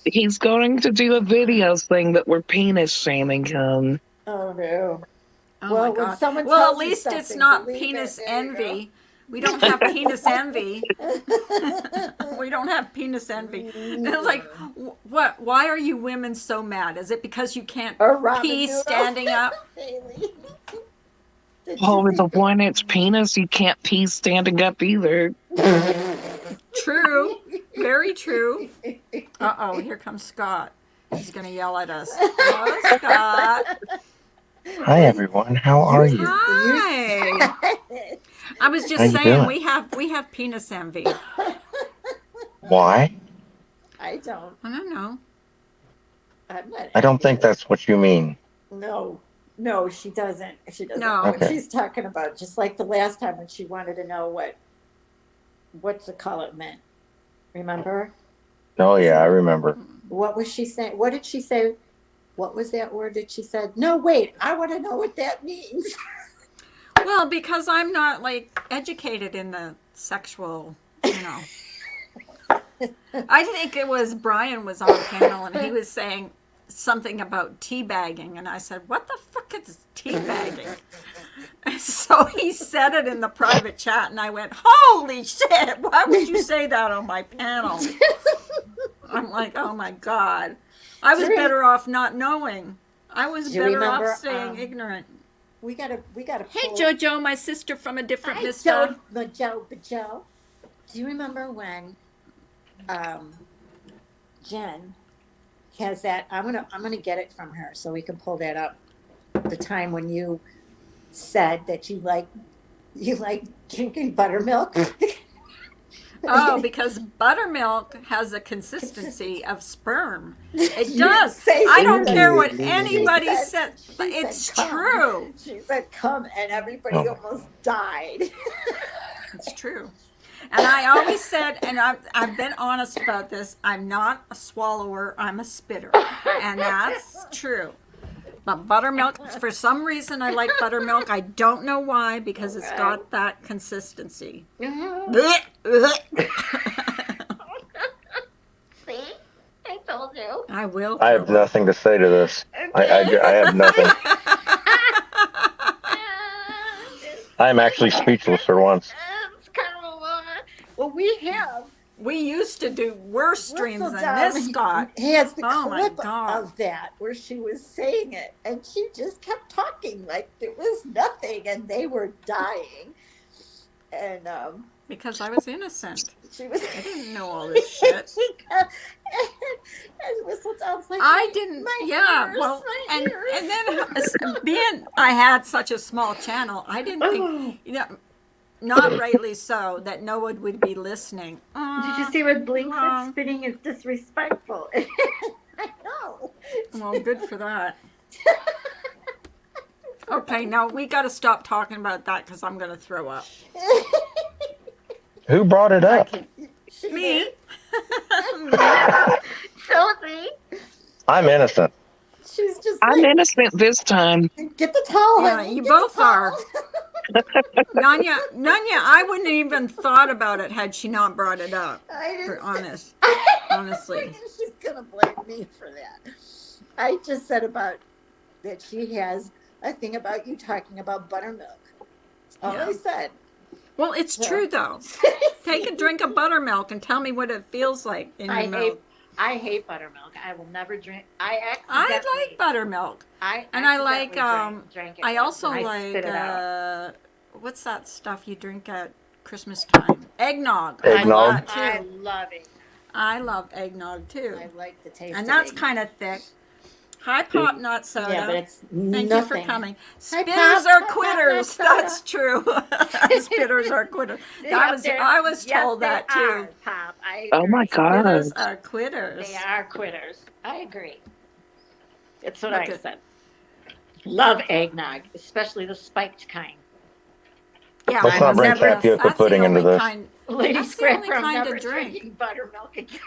He's going to do a video saying that we're penis shaming him. Oh no. Oh Well, my when God. someone Well, at tells you least it's something, not believe it. penis There you go. envy. We don't have penis envy. We don't have penis envy. And it's like, what? Why are you women so mad? Is it because you can't Or ramen pee noodles. standing up? Bailey. Did Oh, you with see a 1-inch penis, you can't pee standing up either. True. Very true. Uh-oh, here comes Scott. He's going to yell at us. Hello, Scott. Hi everyone, how are you? Hi. it. I was just How you saying doing? we have penis envy. Why? I don't. I don't know. I'm not. I don't think that's what you mean. No, no, she doesn't. She doesn't. No. What Okay. she's talking about, just like the last time when she wanted to know what's the color meant. Remember? Oh yeah, I remember. What was she saying? What did she say? What was that word that she said? No, wait, I want to know what that means. Well, because I'm not like educated in the sexual, you know. I think it was Brian was on a panel and he was saying something about teabagging, and I said, "What the fuck is teabagging?" And so he said it in the private chat, and I went, "Holy shit! Why would you say that on my panel?" I'm like, "Oh my God, I was better off not knowing. I was Do you better remember, off staying ignorant." we gotta. Hey, pull- JoJo, my sister from a different Hi, mister. Joe. Do you remember when Jen has that? I'm gonna get it from her so we can pull that up. The time when you said that you like drinking buttermilk. Oh, because buttermilk has a consistency of sperm. It You does. say I don't something. care what She anybody said- said. she said It's come. true. She said, "Come," and everybody Oh. almost died. It's true. And I always said, and I've been honest about this, I'm not a swallower, I'm a spitter. And that's true. But buttermilk, for some reason, I like buttermilk. I don't know why, because it's got that consistency. Blech, blech. See, I told you. I will. I have throw up. nothing to say to this. I have nothing. I'm actually speechless for once. Carla. Well, we have. We used to do worse streams than Whistledown this, Scott. has the Oh my clip God. of that where she was saying it, and she just kept talking like it was nothing, and they were dying. And Because I was innocent. she was. I didn't know all this shit. She kept, and Whistledown's like, I didn't. My Yeah. ears, Well, my and ears. then being I had such a small channel, I didn't think, not rightly so, that no one would be listening. Did you see what Blink wrong. said? Spitting is disrespectful. I know. Well, good for that. Okay, now we got to stop talking about that because I'm going to throw up. Who brought it I up? can- She Me? Filthy. I'm innocent. She's just I'm like, innocent this time. get the towel. Yeah, honey, you get the both towel." are. Nanya, I wouldn't have even thought about it had she not brought it up. I For didn't honest, I honestly. think she's gonna blame me for that. I just said about that she has a thing about you talking about buttermilk. That's all I Yeah. said. Well, it's true though. Take a drink of buttermilk and tell me what it feels like in your mouth. I hate buttermilk. I will never drink. I I like buttermilk. And I like drank it I once also and like spit it out. what's that stuff you drink at Christmas time? Eggnog. Eggnog. I like that I too. love it. I love eggnog too. I like the taste. And of that's it. kind of thick. Hi, Pop Not Soda. Yeah, but it's Thank nothing. you for coming. Hi, Spitters Pop. are Pop Not quitters. Soda. That's true. Spitters are quitters. Yep, I was yes, told they that too. are, Pop. I Oh my agree. Spitters gosh. are quitters. They are quitters. I agree. That's what Look I at- said. Love eggnog, especially the spiked kind. Yeah, Let's not bring never- tapioca that's the pudding into only this. kind. Lady That's the only Scrapper, I'm kind never of drink. drinking buttermilk again.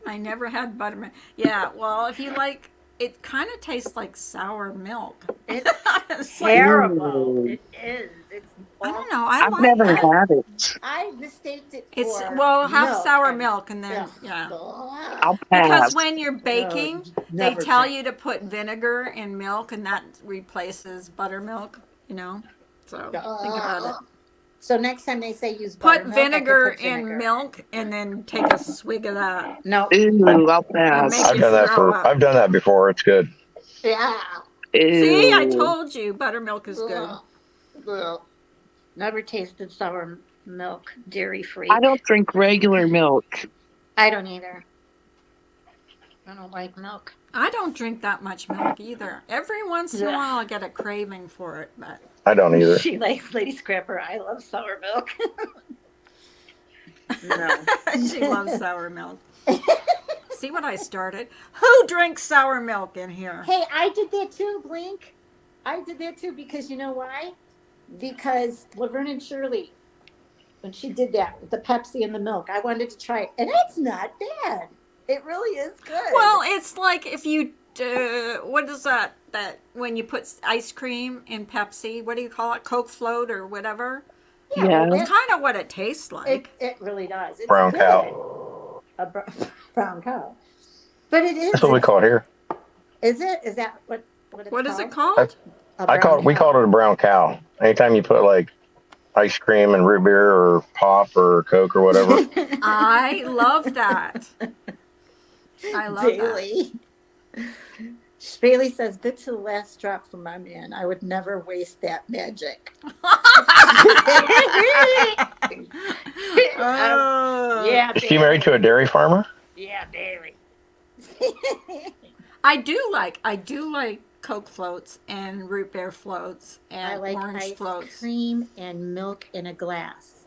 I never had buttermilk. Yeah, well, if you like, it kind of tastes like sour milk. It's It's like- terrible. Ooh. It is. It's I awful. don't know. I I've like never it. had it. I mistaked it for It's well, have milk sour and- milk and then Ugh. yeah. I'll Because pass. when you're baking, they never tell drink. you to put vinegar in milk, and that replaces buttermilk. You know, so think about it. So next time they say use Put buttermilk, I could vinegar put in vinegar. milk, and then take a swig of that. No. Ooh, I'll Make pass. you I've done that throw up. I've done that before. It's good. Yeah. See, I Ew. told you, buttermilk is good. Ugh. Ugh. Never tasted sour milk, dairy free. I don't drink regular milk. I don't either. I don't like milk. I don't drink that much milk either. Every once in a Yeah. while, I get a craving for it, but I don't either. She likes Lady Scrapper. I love sour milk. No. she loves sour milk. See what I started? Who drinks sour milk in here? Hey, I did that too, Blink. I did that too because you know why? Because Laverne and Shirley, when she did that with the Pepsi and the milk, I wanted to try it, and it's not bad. It really is good. Well, it's like if you what is that? That when you put ice cream in Pepsi, what do you call it? Coke float or whatever. Yeah. well, It's kind of what it tastes like. it really does. It's Brown good. cow. A brown cow. But it is. That's what we call it here. Is it? Is that what it's What is it called? called? We called it a brown cow. Anytime you put like ice cream and root beer or pop or Coke or whatever. I love that. I love that. Bailey. Bailey says, good to the last drop from my man. I would never waste that magic. Oh. Yeah, Is she married to a dairy farmer? Yeah, Bailey. I do like Coke floats and root beer floats I and like orange ice floats. cream and milk in a glass.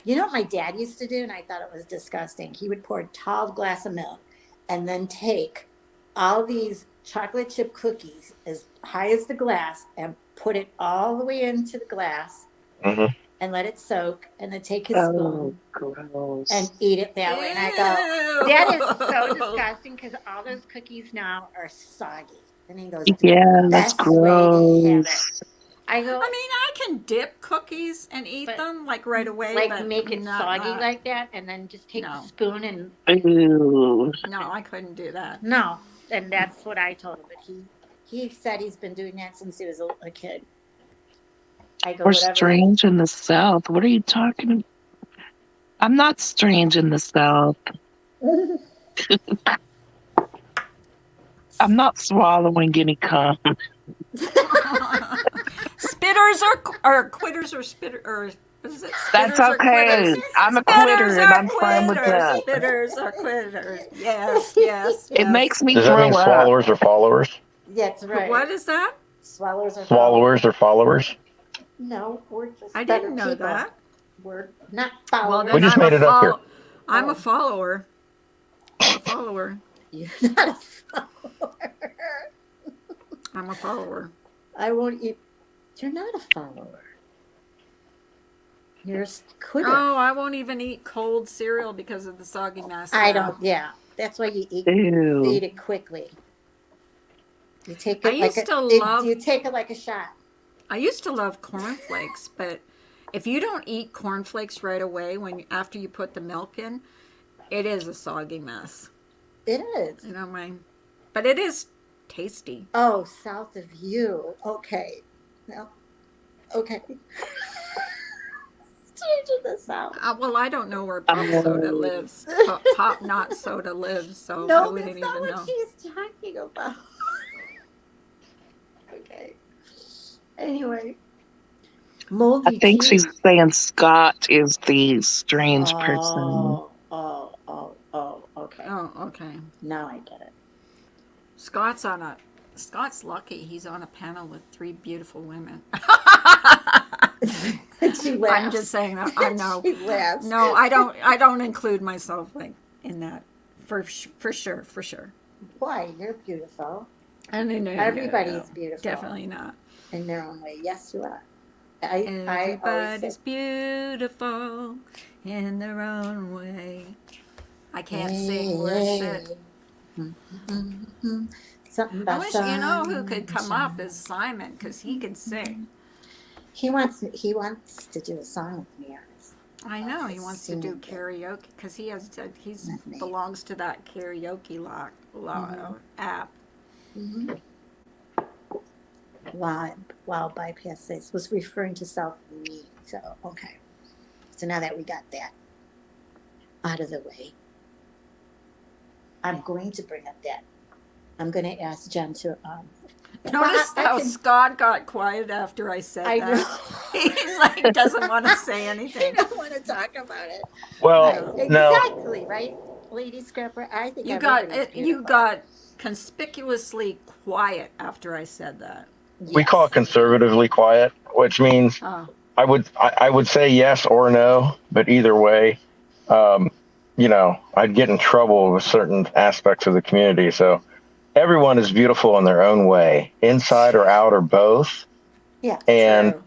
You know what my dad used to do, and I thought it was disgusting? He would pour a tall glass of milk and then take all these chocolate chip cookies as high as the glass and put it all the way into the glass hmm and let it soak, and then take his Oh, spoon gross. and eat it that way. And I go, that is so disgusting because all those cookies now are soggy. And he goes, Yeah, that's best way to have gross. I go, I mean, I can dip cookies and eat But, them like right away. like but make it not- soggy not- like that, and then just take No. the spoon and Ooh. No, I couldn't do that. no. And that's what I told him. But he said he's been doing that since he was a kid. I go, We're whatever. strange in the South. What are you talking about? I'm not strange in the South. I'm not swallowing any cum. Spitters or quitters or spitter or what is it? That's Spitters or okay. quitters? I'm a Spitters quitter and are I'm fine with quitters. that. Spitters are quitters. Yes, yes. It yes. makes me Does that throw mean up. swallowers or followers? That's right. What is that? Swallowers are Swallowers or followers? No, we're just I better didn't know people. that. We're not Well, followers. then We just I'm made a it up here. I'm Oh. a follower. I'm a follower. You're not a follower. I'm a follower. I won't eat. You're not a follower. You're a quitter. Oh, I won't even eat cold cereal because of the soggy mess. I don't. Yeah, that's why you eat Ew. it quickly. You take I it like used to a, love- you take it like a shot. I used to love cornflakes, but if you don't eat cornflakes right away after you put the milk in, it is a soggy mess. It is. You know but it is tasty. Oh, south of you. Okay. Well, okay. Changing this out. Well, I don't know where Pop Soda lives. Pop Not Soda lives, so I No, wouldn't that's not even what know. she's talking about. Okay. Anyway. Moldy I think cheese. she's saying Scott is the strange person. Oh, okay. Oh, okay. Now I get it. Scott's lucky. He's on a panel with 3 beautiful women. She laughs. I'm just saying that. I know. She laughs. No, I don't. I don't include myself like in that. For sure. Why? You're beautiful. And no, Everybody's beautiful. Definitely not. In their own way. Yes, you are. I always Everybody's say, beautiful in their own way. I can't sing worth shit. Something I about wish you know who could come up is Simon because he can sing. He wants to do a song with me on his. I know he wants to do Singing. karaoke because he's That's me. belongs to that karaoke app. Mm-hmm. Wow, bypass this was referring to self and me. So okay. So now that we got that out of the way, I'm going to bring up that. I'm going to ask Jen to Notice I how can- Scott got quiet after I said I that. know. He's like doesn't want to say I anything. don't want to talk about it. Well, no, Exactly, right? Lady Scrapper, I think You got everybody's it. You beautiful. got conspicuously quiet after I said that. we call it Yes. conservatively quiet, which means Oh, I would say yes or no, but either way, I'd get in trouble with certain aspects of the community. So everyone is beautiful in their own way, inside or out or both. Yeah. And true.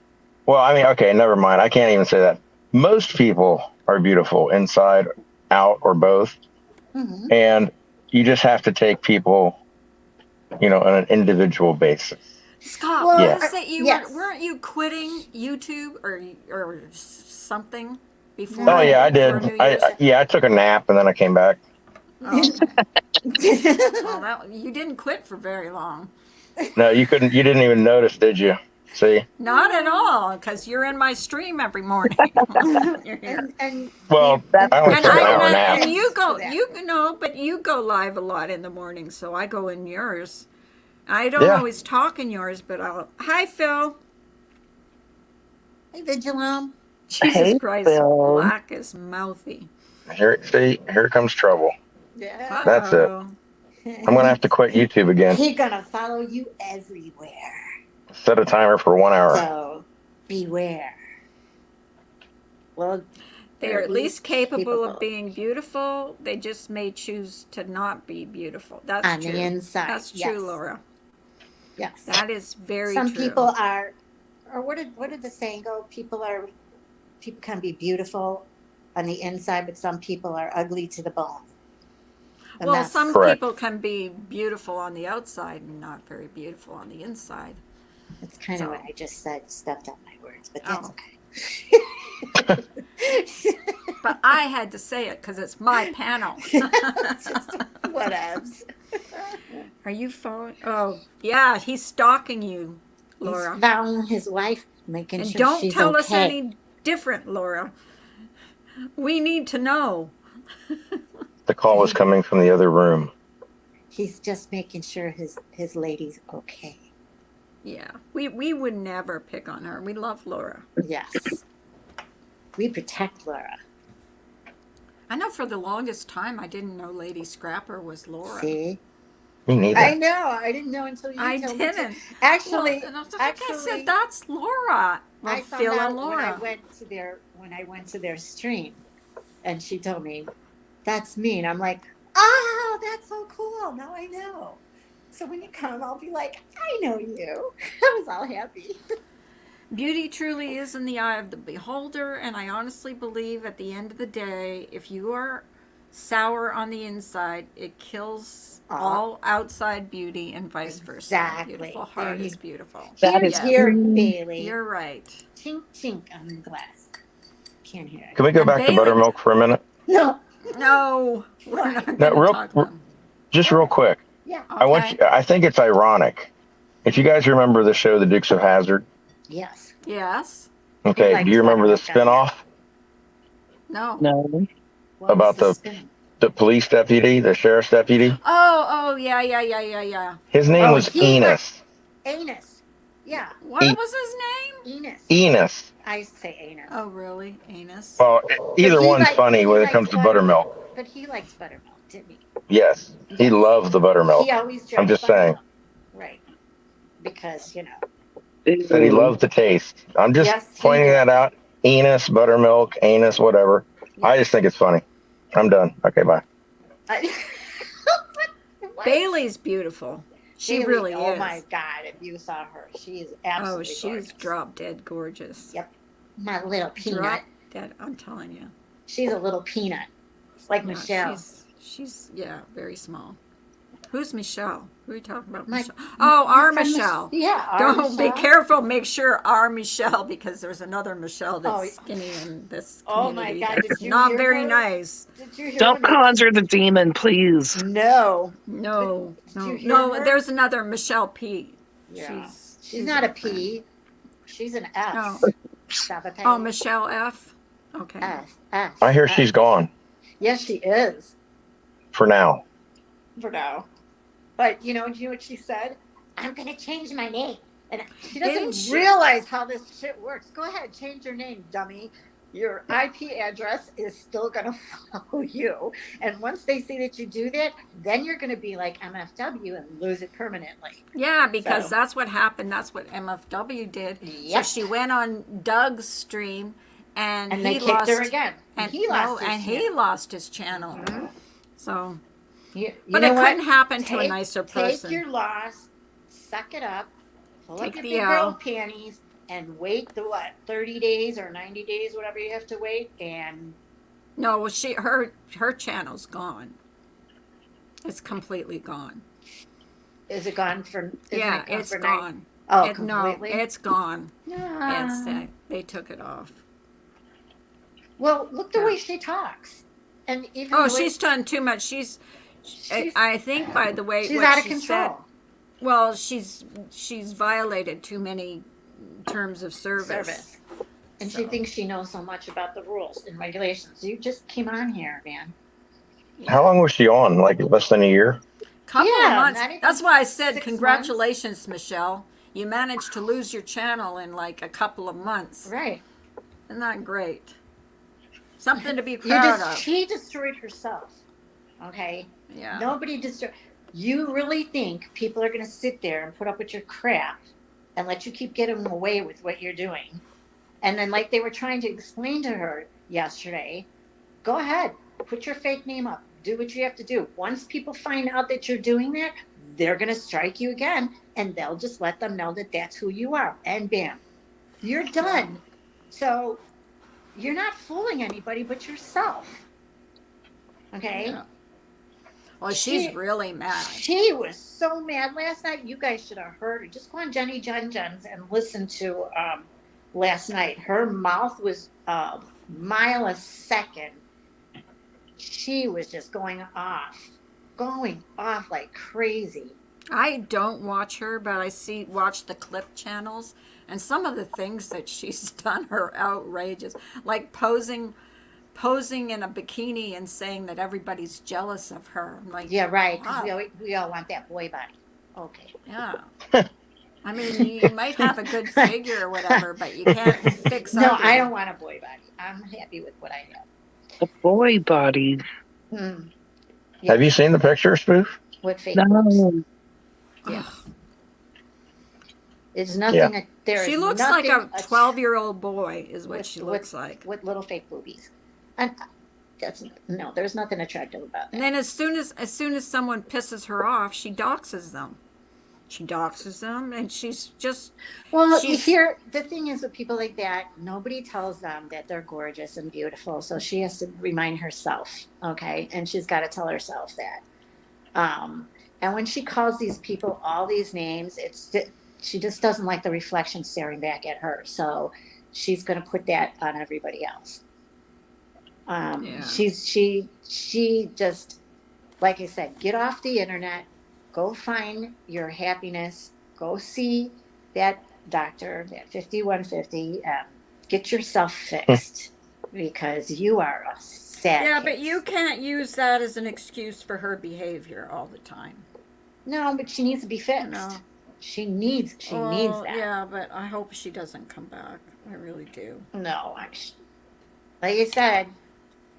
well, I mean, okay, never mind. I can't even say that. Most people are beautiful inside, out, or both. Mhm. And you just have to take people, on an individual basis. Scott, Well, what is it? yes. Weren't you quitting YouTube or something before? No. Oh yeah, I before did. New Year's? I took a nap and then I came back. Oh, okay. Well, you didn't quit for very long. No, you didn't even notice, did you? See? Not at all, because you're in my stream every morning. You're here. and Well, That's I only And took an hour I nap. and you go, For that. but you go live a lot in the morning, so I go in yours. I don't Yeah. always talk in yours, but I'll. Hi, Phil. Hey, Vigilum. Jesus Hey, Christ, Phil. black is mouthy. Here comes trouble. Yeah. That's it. Uh-oh. I'm gonna have to quit YouTube again. He's gonna follow you everywhere. Set a timer for 1 hour. So beware. Well, They are at least capable capable. of being beautiful. They just may choose to not be beautiful. That's on true. the inside. That's true, yes. Laura. Yes. That is very Some true. people are, or what did the saying go? People can be beautiful on the inside, but some people are ugly to the bone. And Well, that's- some Correct. people can be beautiful on the outside and not very beautiful on the inside. That's kind of So- what I just said, stepped on my words, but that's Oh. okay. But I had to say it because it's my panel. Whatevs. Are you following? Oh, yeah, he's stalking you, Laura. He's found his wife, making And sure don't she's tell okay. us any different, Laura. We need to know. The call was coming from the other room. He's just making sure his lady's okay. Yeah, we would never pick on her. We love Laura. Yes. We protect Laura. I know for the longest time I didn't know Lady Scrapper was Laura. See? Me neither. I know. I didn't know until you I told me. didn't. Actually, Well, and I actually, said that's Laura. Well, I found Phil out and when I Laura. went to their stream, and she told me, "That's me," and I'm like, "Oh, that's so cool! Now I know." So when you come, I'll be like, "I know you." I was all happy. Beauty truly is in the eye of the beholder, and I honestly believe at the end of the day, if you are sour on the inside, it kills all outside beauty and vice versa. Exactly. Beautiful There heart you- is beautiful. That Here, is here, true. Bailey. You're right. Chink, chink on the glass. Can't hear it. Can we go And back to Bailey- buttermilk for a minute? No. No, we're not No, going to real- talk about it. Just real quick. Yeah. Okay. I think it's ironic. If you guys remember the show The Dukes of Hazzard, Yes. Yes. okay, Like do you remember the buttermilk, spinoff? No. No. What About was the- spin? The police deputy, the sheriff's deputy? Oh, yeah. His name Oh, was he- Enos. Anus. Yeah. What E- was his name? Enos. Enos. I say anus. Oh, really? Anus? Well, either he one's likes- funny he when it likes comes to butter- buttermilk. But he likes buttermilk didn't he? Yes, he Yes. loved the buttermilk. He always I'm drank just saying. buttermilk. Right. Because, Said he Ew. loved the taste. I'm just yes, he pointing did. that out. Enos, buttermilk, anus, whatever. I just Yes. think it's funny. I'm done. Okay, bye. I- what? Bailey's beautiful. She Bailey, really oh is. my God, if you saw her, she is Oh, absolutely she's gorgeous. drop dead gorgeous. Yep. My little peanut. Drop dead. I'm telling you. She's a little peanut. It's like Yeah, Michelle. she's very small. Who's Michelle? Who are you talking about? My, Michelle? Oh, your our friend Michelle. Yeah, our Don't be Michelle. careful. Make sure our Michelle, because there's another Michelle Oh, that's skinny in this oh my community God, that's did you not hear very her? nice. Did you hear Don't when they... conjure the demon, please. No. No, Did you no, hear no. her? There's another Michelle P. Yeah. She's She's not a different. P. She's an S. No. Sabotage. Oh, Michelle F. Okay. S. S. I hear S. she's gone Yes, she is. for now. For now. But you know what she said? I'm going to change my name. And she Didn't doesn't she? realize how this shit works. Go ahead, change your name, dummy. Your IP address is still going to follow you. And once they see that you do that, then you're going to be like MFW and lose it permanently. Yeah, because So- that's what happened. That's what MFW did. Yep. So she went on Doug's stream, and And he they kicked lost. her again. And he lost his and he channel. lost his channel. Mhm. So, You but know it what? couldn't happen to a Take- nicer person. Take your loss, suck it up, pull Take up your the big L. girl panties, and wait the 30 days or 90 days, whatever you have to wait, and No, well, her channel's gone. It's completely gone. is it gone for? Yeah, it gone it's for gone. Oh, No, completely. it's gone. Ah. They took it off. Well, look the Yeah. way she talks, and even Oh, the way she's done too much. she's I think by the way she's what out of she control. said. Well, she's violated too many terms of service. And So. she thinks she knows so much about the rules and regulations. You just came on here, man. How long was she on? Like less than a year? Couple Yeah, of months. not even That's why I said 6 congratulations, Michelle. You managed to lose your channel in like a couple of months. Right. Isn't that great? Something to be proud of. She destroyed herself. Okay. Yeah. Nobody destroyed. You really think people are going to sit there and put up with your crap and let you keep getting away with what you're doing? And then, like they were trying to explain to her yesterday, go ahead, put your fake name up, do what you have to do. Once people find out that you're doing that, they're going to strike you again, and they'll just let them know that that's who you are. And bam, you're done. So you're not fooling anybody but yourself. Okay? Yeah. Well, she's She- really mad. She was so mad last night. You guys should have heard her. Just go on Jenny Jen's and listen to last night. Her mouth was a mile a second. She was just going off like crazy. I don't watch her, but I watch the clip channels, and some of the things that she's done are outrageous. Like posing in a bikini and saying that everybody's jealous of her. I'm like, Yeah, right. 'Cause wow. we all want that boy body. Okay. Yeah. I mean, you might have a good figure or whatever, but you can't fix No, ugly. I don't want a boy body. I'm happy with what I have. A boy body. Hmm. Have you Yes. seen the picture, Spoof? What fake boobs? No. Yes. It's nothing. There She is looks like nothing a 12-year-old boy is what with- she looks like. with little fake boobies. And there's nothing attractive about And that. then as soon as someone pisses her off, she doxes them. And she's just Well, she's- here the thing is with people like that, nobody tells them that they're gorgeous and beautiful, so she has to remind herself, okay, and she's got to tell herself that. And when she calls these people all these names, she just doesn't like the reflection staring back at her, so she's going to put that on everybody else. Yeah. She just, like I said, get off the internet, go find your happiness, go see that doctor, that 5150, get yourself fixed because you are a sad Yeah, but case. you can't use that as an excuse for her behavior all the time. No, but she needs to be fixed. No. She needs that. Yeah, but I hope she doesn't come back. I really do. No, like I said,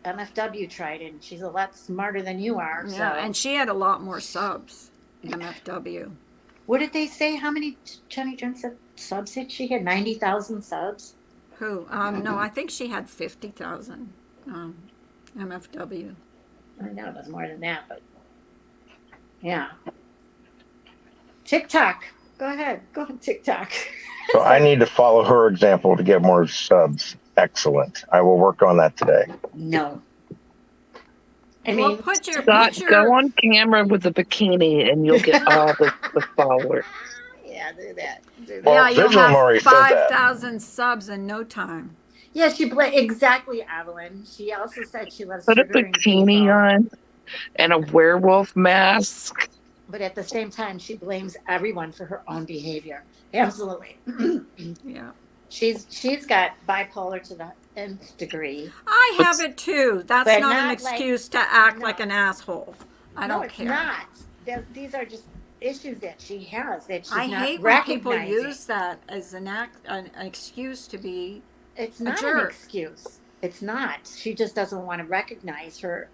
MFW tried it, and she's a lot smarter than you are. Yeah, So, and she had a lot more subs. MFW. what did they say? How many Jenny Jen said subs did she had? 90,000 subs. Who? No, I think she had 50,000. MFW. I know it was more than that, but yeah. TikTok. Go ahead. Go on TikTok. So I need to follow her example to get more subs. Excellent. I will work on that today. No. I Well, mean, put your Scott, picture. go on camera with a bikini and you'll get all the followers. yeah, do that. Do that. Well, Yeah, you'll Vigilant have already said that. 5,000 subs in no time. Yeah, exactly, Evelyn. She also said she loves Put a sugaring bikini people, on and a werewolf mask. but at the same time, she blames everyone for her own behavior. Absolutely. Yeah. She's got bipolar to the nth degree. I have it too. That's But not an not excuse to act no. like an asshole. I No, don't it's care. not. These are just issues that she has that she's I not hate when people recognizing. use that as an excuse to be. It's not an jerk. excuse. It's not. She just doesn't want to recognize her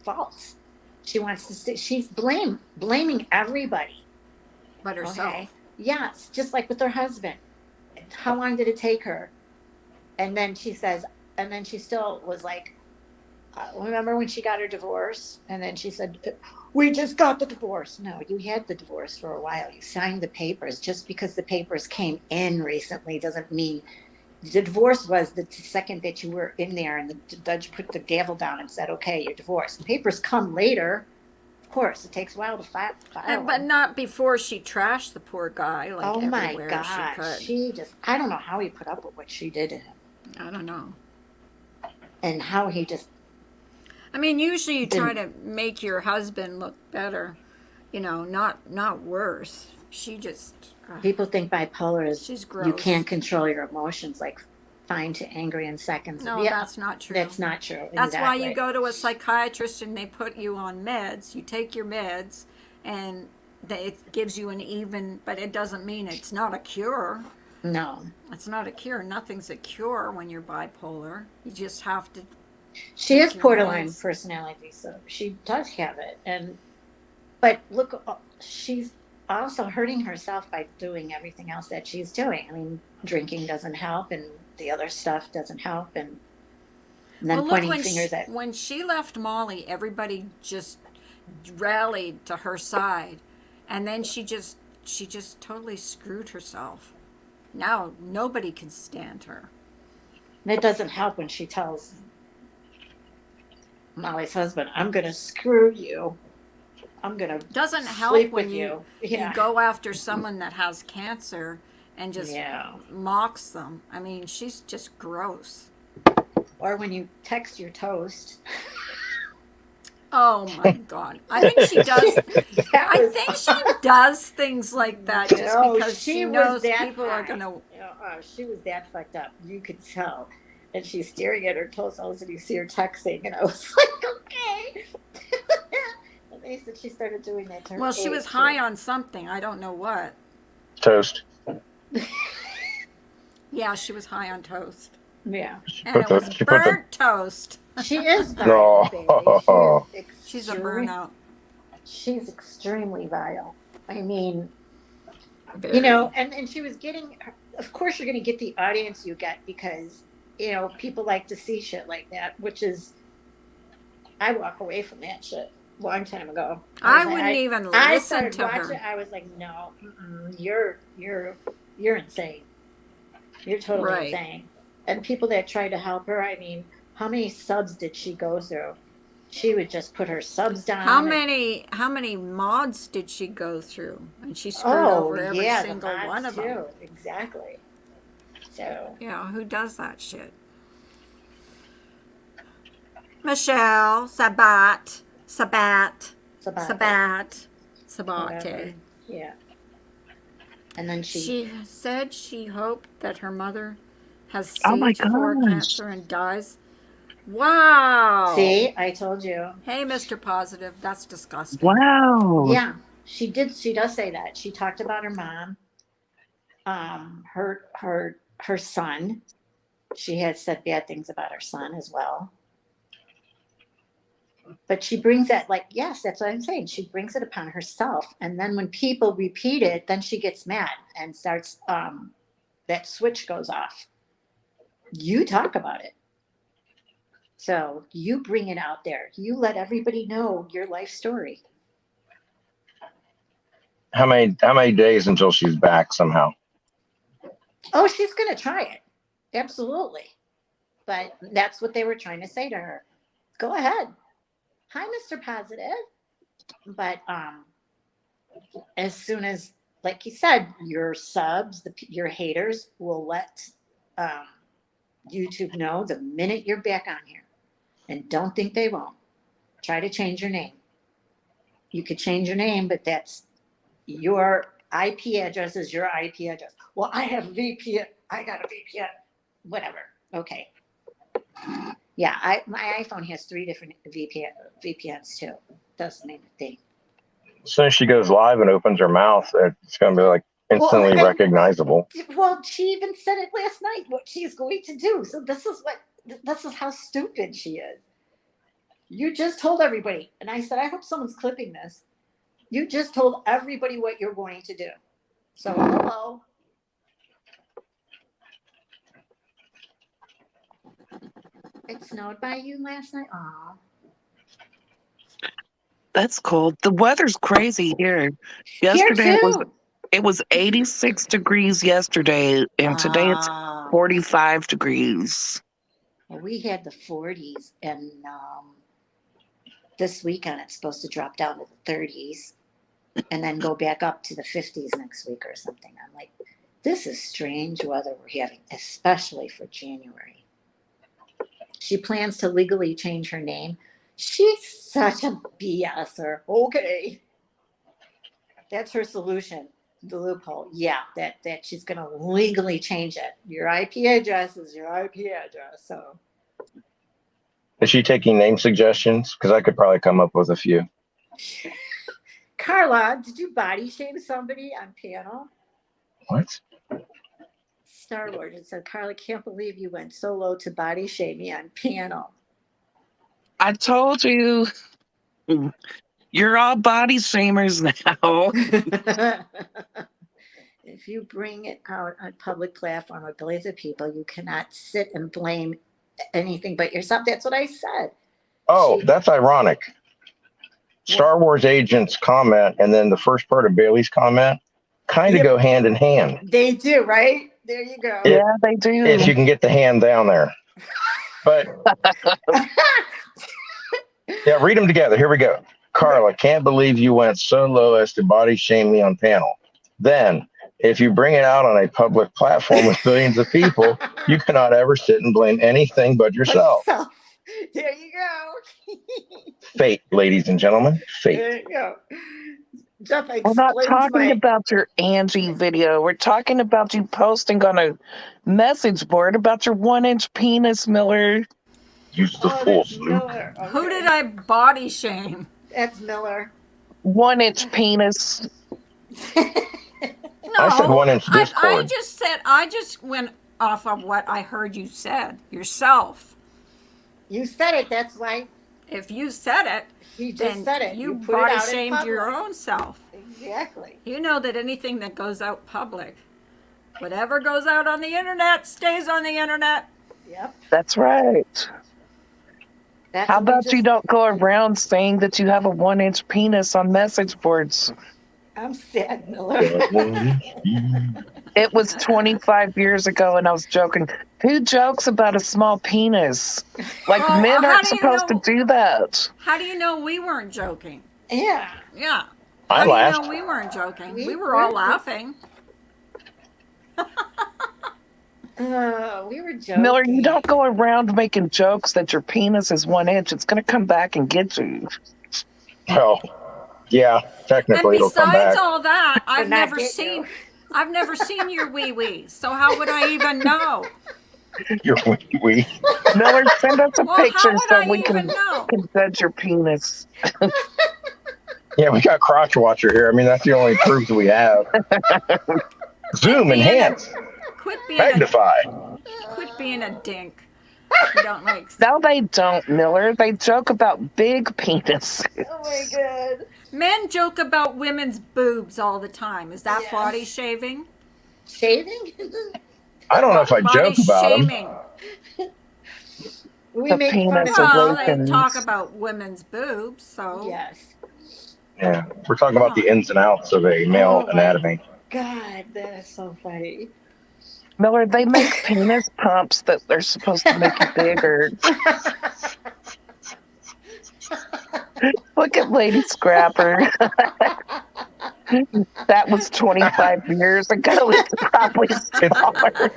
faults. She wants to say she's blaming everybody. But herself. Okay. Yes, just like with her husband. How long did it take her? And then she says, and then she still was like, remember when she got her divorce? And then she said, we just got the divorce. No, you had the divorce for a while. You signed the papers. Just because the papers came in recently doesn't mean the divorce was the second that you were in there and the judge put the gavel down and said, okay, you're divorced. The papers come later. Of course, it takes a while to file But them. not before she trashed the poor guy. Like Oh my everywhere God. she could. I don't know how he put up with what she did to him. I don't know. And how he just, I mean, usually you try to make your husband look better, not worse. She just. people think bipolar is She's you gross. can't control your emotions, like fine to angry in seconds. No, Yeah, that's not true. that's not true. That's why you Exactly. go to a psychiatrist and they put you on meds. You take your meds, and it gives you an even. But it doesn't mean it's not a cure. No. It's not a cure. Nothing's a cure when you're bipolar. You just have to. She is your borderline meds. personality, so she does have it. But look, she's also hurting herself by doing everything else that she's doing. I mean, drinking doesn't help, and the other stuff doesn't help, and then Well, look, pointing fingers at. when she left Molly, everybody just rallied to her side, and then she just totally screwed herself. Now nobody can stand her. And it doesn't help when she tells Molly's husband, "I'm going to screw you. I'm going to Doesn't help sleep when with you Yeah. go after someone that has cancer and just Yeah. mocks them. I mean, she's just gross. Or when you text your toast. Oh my God! I think she does. That I was- think she does things like that just No, because she was knows that people are high. gonna. She was that fucked up. You could tell. And she's staring at her toast. All of a sudden you see her texting. And I was like, okay. And they said she started doing that to her. Well, she was age, high too. on something. I don't know what. Toast. Yeah, she was high on toast, Yeah. and it was She put the- burnt toast. She is No. vile, baby. She's a burnout. She's extremely vile. I mean, Very. and she was getting, of course, you're going to get the audience you get because, people like to see shit like that, which is, I walk away from that shit a long time ago. I wouldn't even I listen started to watching. her. I was like, no, you're insane. You're totally Right. insane. And people that tried to help her, I mean, how many subs did she go through? She would just put her subs down. How and- many mods did she go through? And she screwed Oh, over every yeah, single the one mods of them. too. Exactly. So Yeah, who does that shit? Michelle Sabat, Sabate, whatever. Yeah. And then She said she hoped that her mother has Oh my stage 4 gosh. cancer and dies. Wow. see, I told you. Hey, Mr. Positive, that's disgusting. Wow. Yeah, she did. She does say that. She talked about her mom, her son. She had said bad things about her son as well. But she brings that, like, yes, that's what I'm saying. She brings it upon herself. And then when people repeat it, then she gets mad and starts, that switch goes off. You talk about it. So you bring it out there. You let everybody know your life story. How many days until she's back somehow? Oh, she's going to try it. Absolutely. But that's what they were trying to say to her. Go ahead. Hi, Mr. Positive. But as soon as, like you said, your subs, your haters will let YouTube know the minute you're back on here. And don't think they won't. Try to change your name. You could change your name, but that's your IP address is your IP address. Well, I have VPN. I got a VPN. Whatever. Okay. Yeah, my iPhone has 3 different VPNs too. Doesn't mean a thing. As soon as she goes live and opens her mouth, it's going to be like instantly recognizable. Well, she even said it last night what she's going to do. So this is how stupid she is. You just told everybody, and I said, I hope someone's clipping this. You just told everybody what you're going to do. So hello. It snowed by you last night? Aw. That's cold. The weather's crazy here. Here Yesterday too. it was 86 degrees yesterday, and today it's 45 degrees. Well, we had the 40s, and this weekend it's supposed to drop down to the 30s and then go back up to the 50s next week or something. I'm like, this is strange weather we're having, especially for January. She plans to legally change her name. She's such a BSer. Okay. That's her solution. The loophole. Yeah, that she's going to legally change it. Your IP address is your IP address. So. Is she taking name suggestions? Because I could probably come up with a few. Carla, did you body shame somebody on panel? What? Star Wars. It said, Carla, can't believe you went so low to body shame me on panel. I told you. You're all body shamers now. If you bring it out on public platform with billions of people, you cannot sit and blame anything but yourself. That's what I said. Oh, that's ironic. Star Wars agents comment and then the first part of Bailey's comment kind of go hand in hand. They do, right? There you go. Yeah, they do. If you can get the hand down there. But yeah, read them together. Here we go. Carla, can't believe you went so low as to body shame me on panel. Then, if you bring it out on a public platform with billions of people, you cannot ever sit and blame anything but yourself. There you go. Fate, ladies and gentlemen. Fate. There you go. Jeff, We're not talking about your Angie video. We're talking about you posting on a message board about your 1-inch penis, Miller. Use the force, Luke. Okay. Who did I body shame? That's Miller. 1-inch penis. No, I said 1-inch Discord. I just went off of what I heard you said yourself. You said it. That's why. If you said it, He just said it. You put body it out in shamed public. your own self. Exactly. You know that anything that goes out public, whatever goes out on the internet stays on the internet. Yep. That's right. How about you don't go around saying that you have a 1-inch penis on message boards? I'm sad, Miller. It was 25 years ago, and I was joking. Who jokes about a small penis? Like, men aren't supposed to do that. How do you know we weren't joking? Yeah. Yeah. I How do laughed. you know we weren't joking? We were all laughing. We were joking. Miller, you don't go around making jokes that your penis is 1 inch. It's going to come back and get you. Well, yeah, technically it'll come back. And besides all that, I've never seen your wee-wee. So how would I even know? Your wee-wee. Miller, send us a picture so we can judge your penis. Yeah, we got Crotch Watcher here. I mean, that's the only proof we have. Zoom, enhance, Quit being magnify. Quit being a dink. You don't like. No, they don't, Miller. They joke about big penises. Oh my god. Men joke about women's boobs all the time. Is that Yes. body shaving? Shaving? I don't know if I Body joke about them. shaming. We The make fun penis of of Well, they Lincoln. talk about women's boobs, so Yes. Yeah, we're talking about the ins and outs of a male Oh my anatomy. God, that is so funny. Miller, they make penis pumps that they're supposed to make you bigger. Look at Lady Scrapper. That was 25 years ago. It's probably smaller.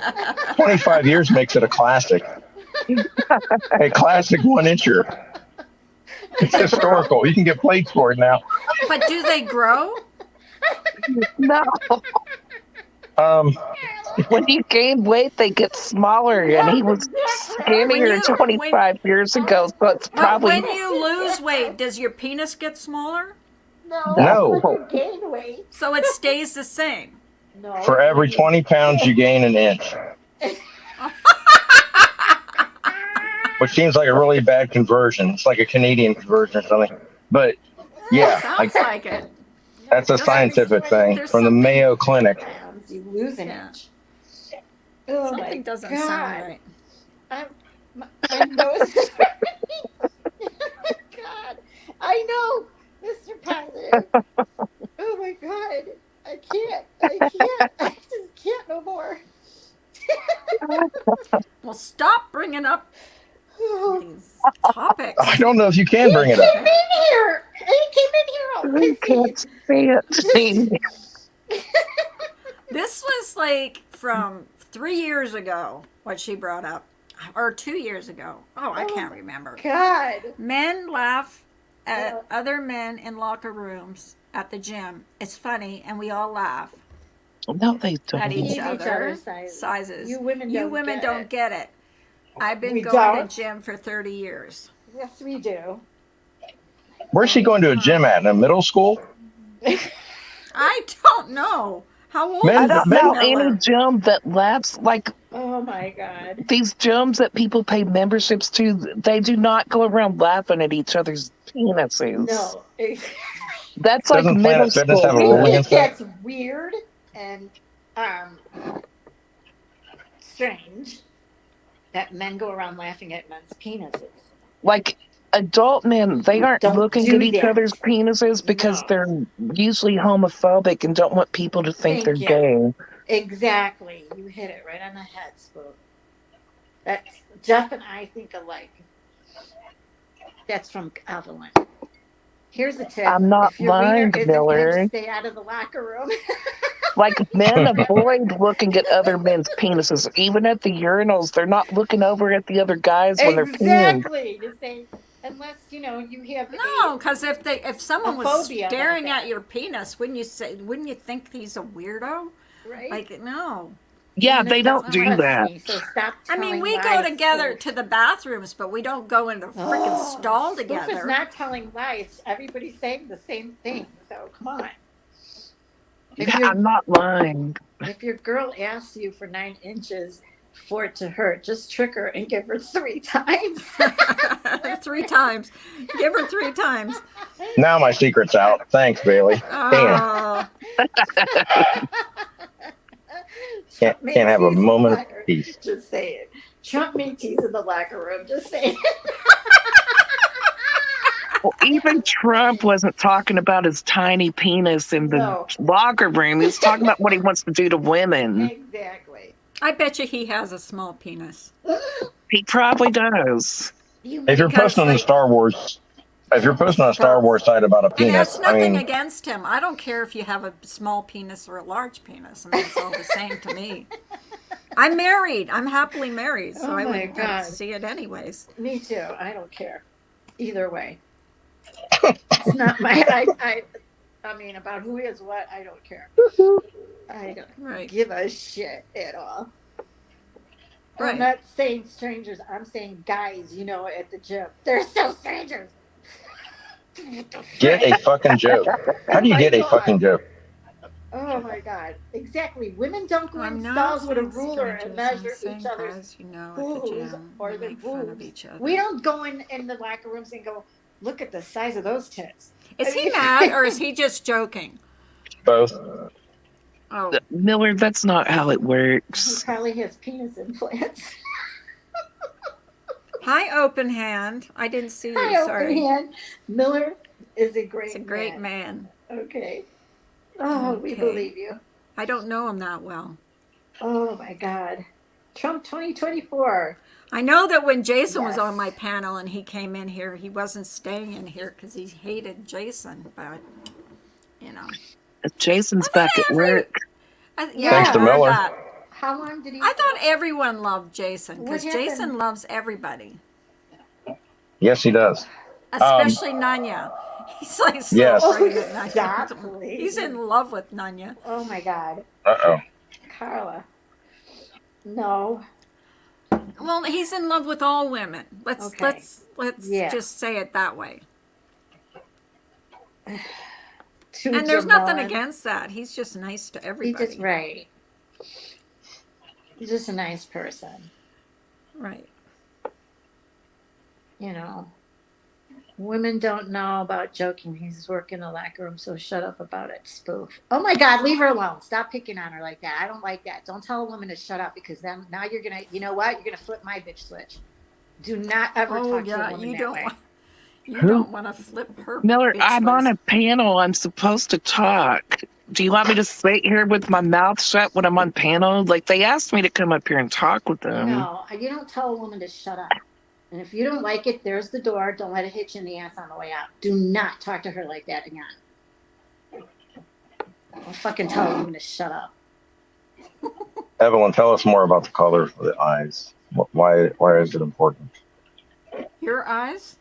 25 years makes it a classic. A classic 1-incher. It's historical. You can get plates for it now. but do they grow? No, Um, when you gain weight, they get smaller, and he was skinnier When 25 years ago, so it's But probably when you lose weight, does your penis get smaller? No. When you gain weight. So it stays the same. No. for every 20 pounds, you gain an inch. Which seems like a really bad conversion. It's like a Canadian conversion or something. But yeah, Sounds like it. that's a There's scientific thing there's from the something- Mayo Clinic. Pounds, you lose an Yeah. inch. Oh Something my doesn't God. sound right. My nose is God. I know, Mr. Positive. Oh my God. I can't. I just can't no more. Well, stop bringing up Oh, these topics. I don't know if you can bring it he up. came in here. He came in here all you can't see it. This was like from 3 years ago, what she brought up, or 2 years ago. Oh, I can't remember. God. Men laugh at Yeah. other men in locker rooms at the gym. It's funny, and we all laugh No, they at don't. each Each other other's sizes. sizes. You women don't don't get it. I've been We going don't? to gym for 30 years. Yes, we do. Where's she going to a gym at? In a middle school? I don't know. How old Men- I is don't men- know Miller? any gym that laughs like Oh my God. these gyms that people pay memberships to. They do not go around laughing at each other's penises. No. That's like Doesn't middle Planet Fitness school. have a rule It against that? gets weird and strange that men go around laughing at men's penises. Like adult men, they aren't Don't looking do at each that. other's penises because No. they're usually homophobic and don't want people to think Thank they're you. gay. Exactly. You hit it right on the head, Spook. That's Jeff and I think alike. That's from Evelyn. Here's a tip. I'm not If your wiener lying, isn't Miller. pinched, stay out of the locker room. Like men avoid looking at other men's penises. Even at the urinals, they're not looking over at the other guys when they're peeing. Exactly. To say, unless you have No, because if someone A was phobia about staring that. at your penis, wouldn't you think he's a weirdo? right. Like, no. Yeah, And it they don't doesn't do trust that. me, so stop I mean, telling we go lies, together Spook. to the bathrooms, but we don't go in the freaking stall Spook together. is not telling lies. Everybody's saying the same thing. So come on. If Yeah, your I'm not lying. if your girl asks you for 9 inches for it to hurt, just trick her and give her 3 times. 3 times. Give her 3 times. Now my secret's out. Thanks, Bailey. Damn. Oh, Can't have a moment of peace. Just say it. Trump meaties in the locker room. Just say it. Well, even Trump wasn't talking about his tiny penis in the No. locker room. He was talking about what he wants to do to women. Exactly. I bet you he has a small penis. He probably does. If you're Because, posting on the like- Star Wars, if you're posting on a Star Wars site about a And penis, that's I nothing mean, against him. I don't care if you have a small penis or a large penis. I mean, it's all the same to me. I'm married. I'm happily married, so Oh I my wouldn't have God. to see it anyways. Me too. I don't care. Either way. It's not my I mean about who is what, I don't care. I don't Right. give a shit at all. Right. I'm not saying strangers, I'm saying guys, at the gym. They're still strangers. get a fucking joke. How do you Oh my get a God. fucking joke? Oh my God. Exactly. Women don't go I'm in not stalls with a seeing ruler and strangers. I'm measure each seeing other's guys you know at the hoo-hoos gym. or We their make fun of boobs. each We other. don't go in the locker rooms and go, look at the size of those tits. Is I he mad or is mean, he just joking? Both. Oh, Miller, that's not how it he works. probably has penis implants. hi, open hand. I didn't see you. Hi, open Sorry. hand. Miller is a It's a great great man. man. Okay. Oh, we Okay. believe you. I don't know him that well. Oh my God. Trump 2024. I know that when Jason was Yes. on my panel and he came in here, he wasn't staying in here because he hated Jason. But you know, Jason's I thought back at work. yeah, Thanks I to Yeah. heard Miller. that. How long did he? I thought everyone loved Jason What because happened? Jason loves everybody, Yes, he does. especially Nanya. He's like so Yes. afraid of Oh, stop, Nanya. please. He's in love with Nanya. Oh my God. Uh-oh. Carla. No. Well, he's in love with all women. Okay. Let's Yeah. just say it that way. To And there's nothing Jamon. against that. He's just nice to He's everybody. just right. He's just a nice person. Right. You know. Women don't know about joking. He's working in the locker room, so shut up about it, spoof. Oh my God, leave her alone. Stop picking on her like that. I don't like that. Don't tell a woman to shut up because then now you're gonna, you know what? You're gonna flip my bitch switch. Do not ever Oh talk to a yeah, woman you that don't way. want you Who? don't want to flip her. Miller, bitch I'm on loose. a panel. I'm supposed to talk. Do you want me to sit here with my mouth shut when I'm on panel? Like, they asked me to come up here and talk with them. No, you don't tell a woman to shut up. And if you don't like it, there's the door. Don't let it hit you in the ass on the way out. Do not talk to her like that again. Don't fucking tell a woman to shut up. Evelyn, tell us more about the color of the eyes. Why is it important? Your eyes?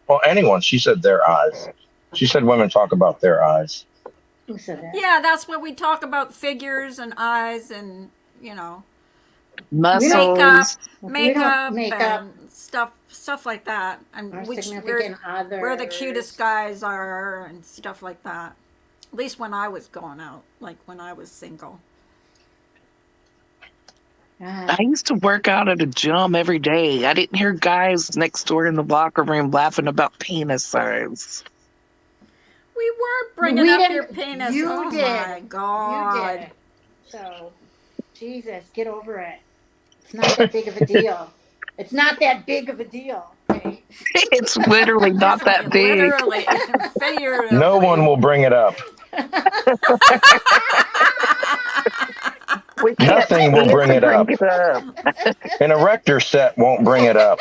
Well, anyone. She said their eyes. She said women talk about their eyes. Who said that? Yeah, that's what we talk about, figures and eyes and, you know, Muscles. We don't makeup and stuff like that. And our where significant other. the cutest guys are and stuff like that. At least when I was going out, like when I was single. I used to work out at a gym every day. I didn't hear guys next door in the locker room laughing about penis size. We were bringing We up didn't- your penis. you oh did. my You God. did. So, Jesus, get over it. It's not that big of a deal. It's not that big of a deal. Okay? It's literally not that big. Literally and figuratively. No one will bring it up. We can't Nothing will pay bring to it up. it up. An erector set won't bring it up.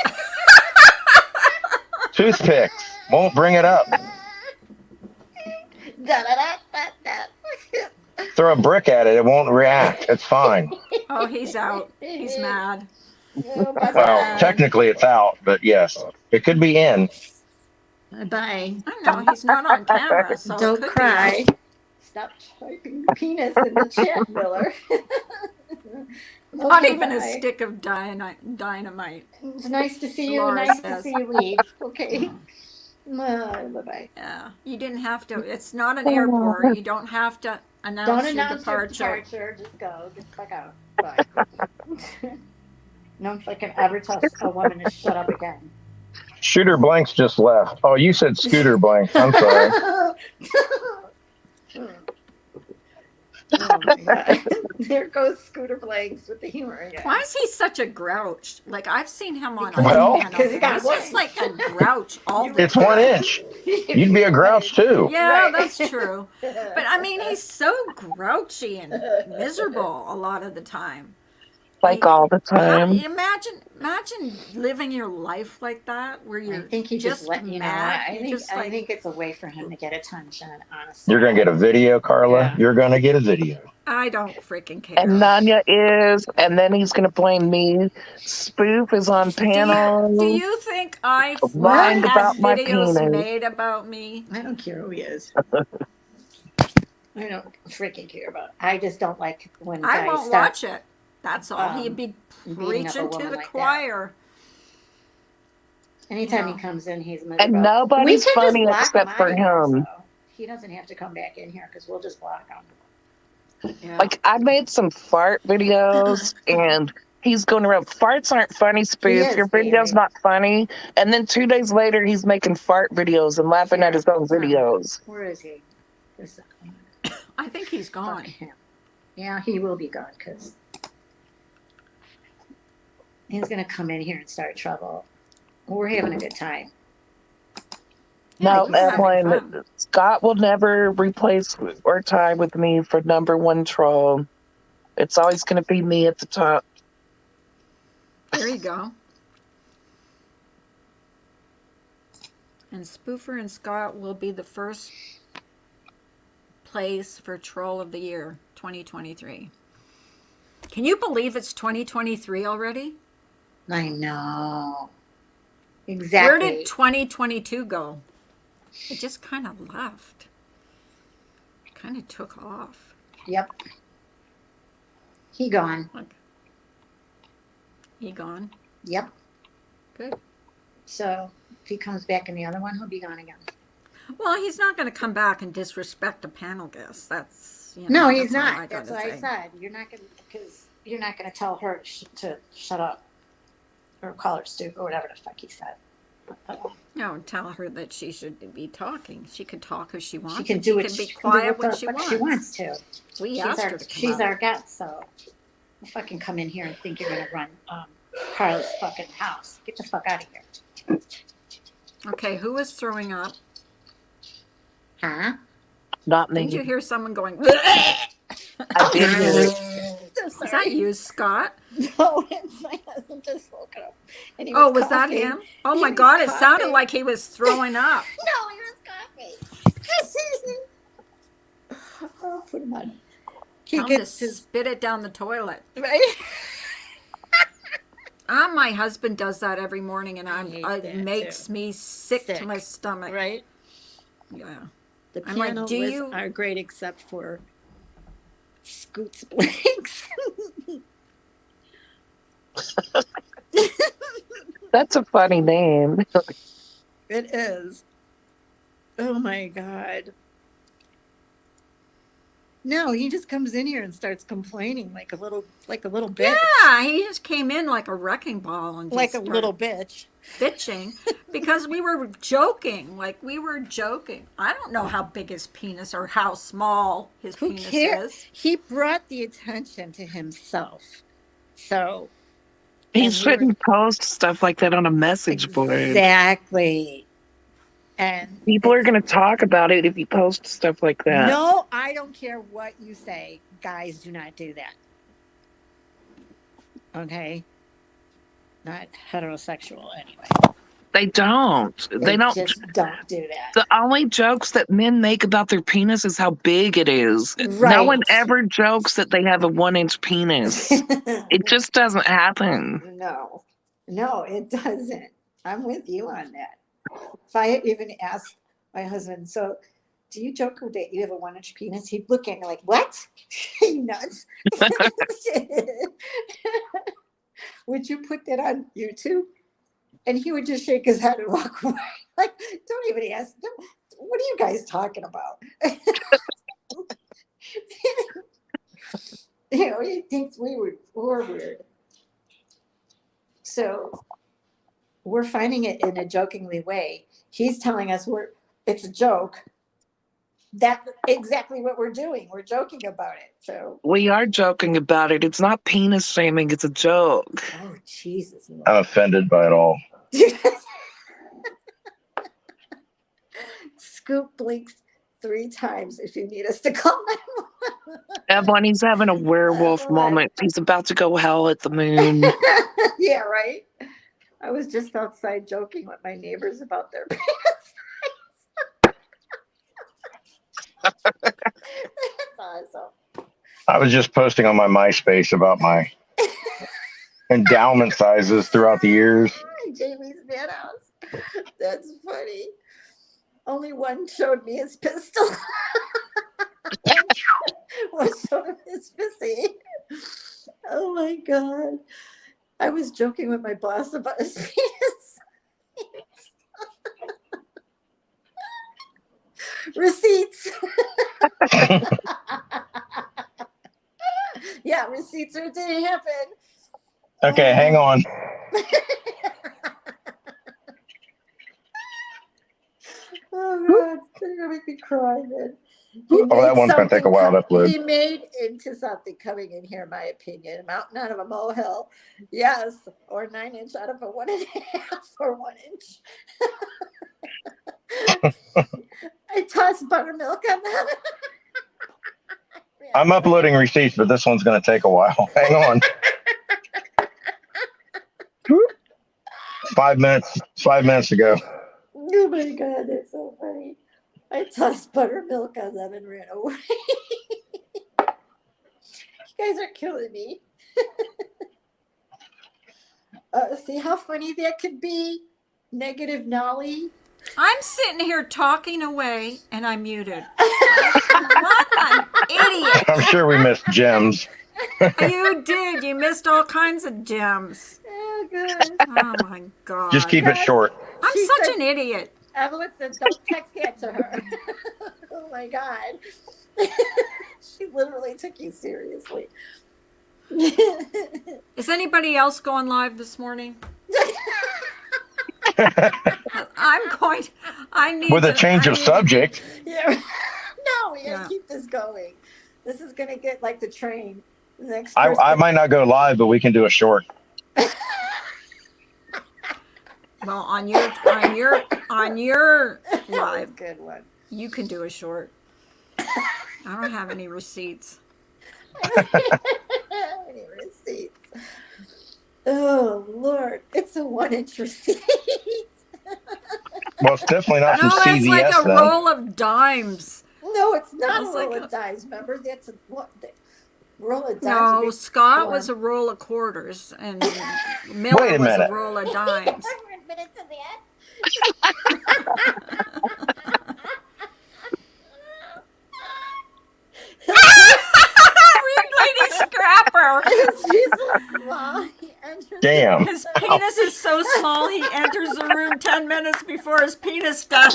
Toothpicks won't bring it up. Throw a brick at it, it won't react. It's fine. Oh, he's out. He's mad. Well, technically it's out, but yes, it could be in. Bye. I know he's not on camera, so it Don't could cry. be. Stop typing penis in the chat, Miller. Not Okay, even a bye. stick of dynamite. It's nice to see you. Laura Nice says. to see you leave. Okay. Bye-bye. Yeah, you didn't have to. It's not an airport. You don't have to announce Don't your announce your departure. departure. Just go. Just fuck out. Bye. No fucking ever tell a woman to shut up again. Shooter Blanks just left. Oh, you said Scooter Blanks. I'm sorry. Oh my God. There goes Scooter Blanks with the humor again. Why is he such a grouch? Like I've seen him on Well, other panels. because he got He's just one. like a grouch all the It's time. 1 inch. You'd be a grouch too. Yeah, Right. that's true. But I mean, he's so grouchy and miserable a lot of the time. Like all the How, time. imagine living your life like that, where I you're think he just let you know. mad. I You're think just like, it's a way for him to get attention. Honestly, You're going to get a video, Carla. Yeah. You're going to get a video. I don't freaking care. And Nanya is, and then he's going to blame me. Spoof is on panel. Do you think I Lied had about my videos penis. made about me? I don't care who he is. I don't freaking care about. I just don't like when guys I won't start watch it. That's all. He'd be beating up a preaching to woman the like that. choir. Anytime No. he comes in, he's miserable. And We nobody's can just funny block except him for out of here, him. so he doesn't have to come back in here because we'll just block him. Yeah. Like, I made some fart videos, and he's going around, farts aren't funny, He Spoof. Your is, video's baby. not funny. And then 2 days later, he's making fart videos and laughing at Here, his own it's not- videos. Where is he? This, I think he's fuck gone. him. Yeah, he will be gone because he's gonna come in here and start trouble. We're having a good time. Yeah, No, he's having Evelyn, fun. Scott will never replace or tie with me for number one troll. It's always going to be me at the top. There you go. And Spoofer and Scott will be the first place for Troll of the Year 2023. Can you believe it's 2023 already? I know. Where Exactly. did 2022 go? It just kind of left. Kind of took off. Yep. He gone. Like, he gone. Yep. Good. So if he comes back in the other one, he'll be gone again. Well, he's not going to come back and disrespect a panel guest. That's No, he's that's all not. That's gotta what I say. said. You're not gonna because you're not gonna tell her to shut up or call her stupid or whatever the fuck he said. No, tell her that she should be talking. She can talk if she wants. She can and do it. She can be She can do quiet what when the she fuck wants. she wants to. We asked her to come She's up. our guest, so you fucking come in here and think you're gonna run Carla's fucking house. Get the fuck out of here. Okay, who was throwing up? Huh? Not me. Didn't you hear someone going? I did hear it. So Is that you, Scott? No, it's my husband just woke up. And he Oh, was that coughing. him? Oh He my was God! It sounded coughing. like he was throwing up. No, he was coughing. Oh, put him on. He Tell him to gets his spit it down the toilet. right. My husband does that every morning, and hate it that, makes too. me sick to Sick. my stomach. Right. Yeah. The I'm like, piano do was you- are great except for Scoots Blinks. That's a funny name. It is. Oh my God. No, he just comes in here and starts complaining like a little bitch. Yeah, he just came in like a wrecking ball and just Like a started little bitch. bitching because we were joking. Like we were joking. I don't know how big his penis or how small his Who penis cares? is. He brought the attention to himself. So He And we shouldn't post stuff like that on a message board. exactly. And People are going to talk about it if you post stuff like that. no, I don't care what you say. Guys do not do that. Okay? Not heterosexual anyway. They don't. They don't. Just don't do that. The only jokes that men make about their penis is how big it is. No Right. one ever jokes that they have a 1-inch penis. It just doesn't happen. No, it doesn't. I'm with you on that. If I even asked my husband, so do you joke that you have a 1-inch penis? He'd look at me like, what? You nuts? Would you put that on YouTube? And he would just shake his head and walk away. Like, don't even ask. What are you guys talking about? He thinks we're weird. So we're finding it in a jokingly way. He's telling us it's a joke. That's exactly what we're doing. We're joking about it. So, We are joking about it. It's not penis shaming. It's a joke. oh Jesus! I'm offended by it all. Scoop blinks 3 times if you need us to call him. Evelyn, he's having a werewolf Evelyn. moment. He's about to go hell at the moon. Yeah, right. I was just outside joking with my neighbors about their pants. That's awesome. I was just posting on my MySpace about my endowment sizes throughout the years. Jamie's man house. That's funny. Only one showed me his pistol. One showed him his pussy. Oh my God. I was joking with my boss about his penis. Receipts. Yeah, receipts are didn't happen. Okay, hang on. Oh God, you're gonna make me cry, man. Oh, that one's gonna take a while to upload. He made into something coming in here, in my opinion. A mountain out of a molehill, yes, or 9 inch out of a 1.5 or 1 inch. I tossed buttermilk on that. I'm uploading receipts, but this one's gonna take a while. Hang on. 5 minutes. 5 minutes ago. Oh my God, that's so funny. I tossed buttermilk on them and ran away. You guys are killing me. See how funny that could be? Negative Nolly. I'm sitting here talking away and I'm muted. What an idiot. I'm sure we missed gems. You did. You missed all kinds of gems. Oh, good. Oh my God. Just keep it short. I'm She such said- an idiot. Evelyn said, don't text that to her. Oh my God. She literally took you seriously. Is anybody else going live this morning? I need With a to- change I of need- subject. Yeah. No, we gotta Yeah. keep this going. This is gonna get like the train. The next I person- might not go live, but we can do a short. Well, on your That was a live, good one. you can do a short. I don't have any receipts. Any receipts? Oh Lord, it's a 1 inch receipt. Well, it's definitely not No, from that's CVS like a then. roll of dimes. No, it's not a Sounds roll like of dimes. Remember, that's a what? The roll of dimes. No, would be Scott four. was a roll of quarters, and Miller Wait a was a minute. roll of dimes. 100 minutes of that. Read Lady Scrapper. She's so small. He enters Damn. His penis is so small he enters the room 10 minutes before his penis does.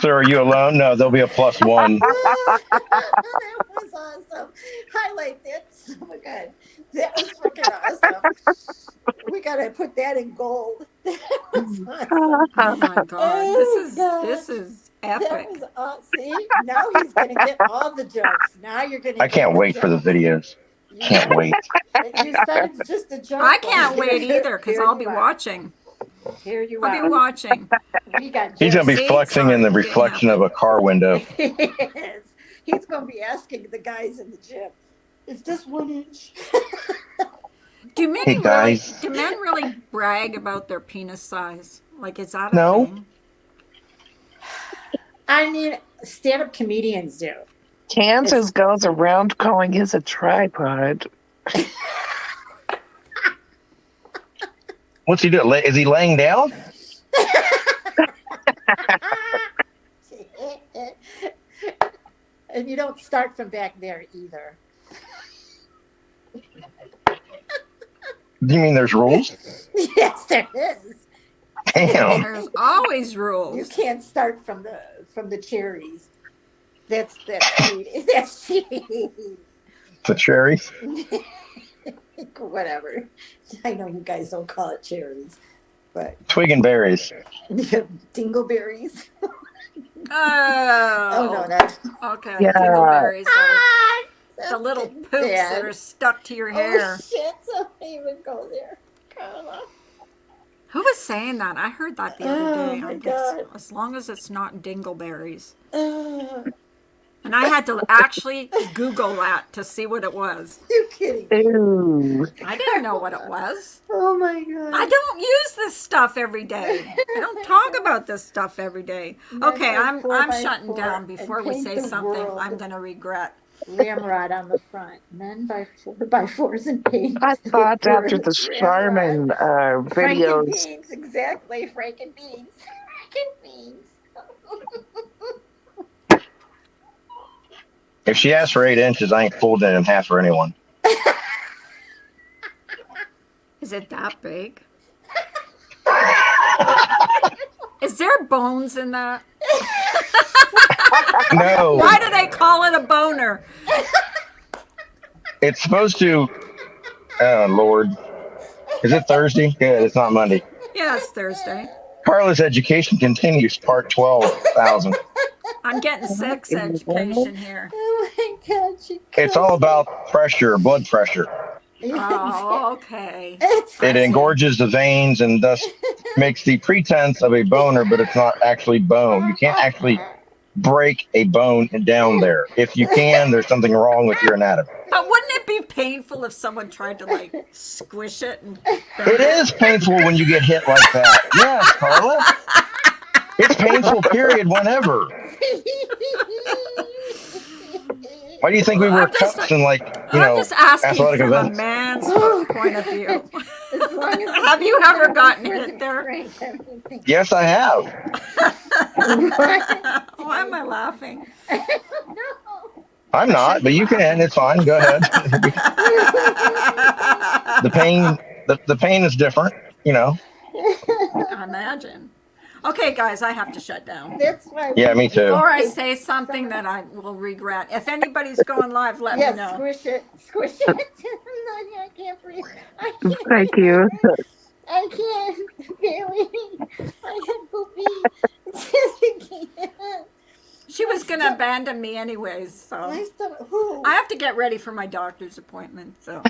Sir, are you alone? No, there'll be a +1. That was awesome. Highlight that. Oh my God. That was freaking awesome. We gotta put that in gold. That was awesome. Oh my God, Oh, God. this is That epic. was see, now he's gonna get all the jokes. Now you're gonna I can't wait for the videos. Can't wait. You said it's just a joke. I can't wait either because Here I'll you be are. watching. Here you I'll be are. watching. We got He's gonna be See, flexing in the sorry, reflection didn't of a car window. Yes. He's gonna be asking the guys in the gym, is this 1 inch? Do men Hey, guys. really brag about their penis size? Like, is that a No. thing? I mean, stand-up comedians do. Kansas goes around calling his a tripod. What's he doing? Is he laying down? And you don't start from back there either. Do you mean there's rules? Yes, there is. Damn. There's always You rules. can't start from the cherries. That's cheating. That's cheating. The cherries. Whatever. I know you guys don't call it cherries, but Twig and berries. dingleberries. Oh, Oh no, that's okay. Yeah. Dingleberries are ah, the little getting poops that bad. are stuck to your Oh hair. shit! So I even go there, Carla. Who was saying that? I heard that the other Oh, day. my I guess, God. as long as it's not dingleberries. Uh, And I had to actually Google that to see what it was. you kidding? Ooh. I didn't know what it was. Oh my god! I don't use this stuff every day. I don't talk about this stuff every day. Okay, I'm shutting down before we say something I'm gonna regret. Ramrod on the front. Men by 4x4s and paint. I thought after the Charmin Franken videos, beans, exactly. Franken beans. Franken beans. If she asks for 8 inches, I ain't folding it in half for anyone. Is it that big? Is there bones in that? No, Why do they call it a boner? it's supposed to. Oh Lord, is it Thursday? Good, it's not Monday. Yeah, it's Thursday. Carla's education continues, part 12,000. I'm getting sex education here. Oh my God, she It's all cussed me. about pressure, blood pressure. Oh, okay. It's It engorges the veins and thus makes the pretense of a boner, but it's not actually bone. You can't actually break a bone down there. If you can, there's something wrong with your anatomy. But wouldn't it be painful if someone tried to like squish it and bend It is painful when you get hit like that. Yes, Carla. It's painful, period, whenever. Why do you think we wear I'm just- cups and I'm just asking athletic from a events? man's point of view. As long as Have you ever gotten hit there? everything. Yes, I have. Why am I laughing? No. I'm I not, shouldn't but be you can. laughing. It's fine. Go ahead. The pain, the pain is different. I imagine. Okay, guys, I have to shut down. That's why. Yeah, me too. Before I say something that I will regret. If anybody's going live, let me Yes, know. squish it. Squish it. No, I can't breathe. I can't Thank breathe. you. I can't. Bailey. I had poopy. I can't. She was going to abandon me anyways, so My stomach. Who? I have to get ready for my doctor's appointment. So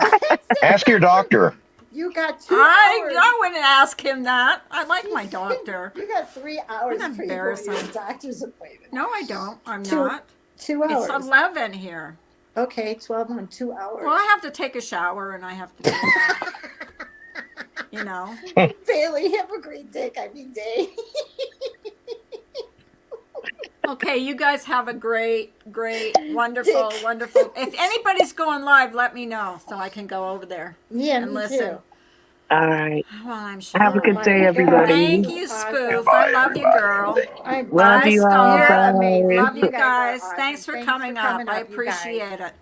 Ask your doctor. You got 2 I hours. wouldn't ask him that. I like my doctor. You got 3 hours Isn't that before your embarrassing? doctor's appointment. No, I don't. I'm Two not. 2 hours. It's 11 here. Okay, 12 on 2 hours. Well, I have to take a shower and I have to, you know. Bailey, have a great day. I mean, day. Okay, you guys have a great, wonderful, wonderful. If anybody's going live, let me know so I can go over there Yeah, and me listen. too. All right. Well, I'm Have a sure. good my day, God. everybody. Thank you, Spoof. Bye, I love you, everybody. girl. I'm Love Bye, you all. Star. You're Bye. amazing. Love you are guys. awesome. Thanks for coming up. I you guys. appreciate it.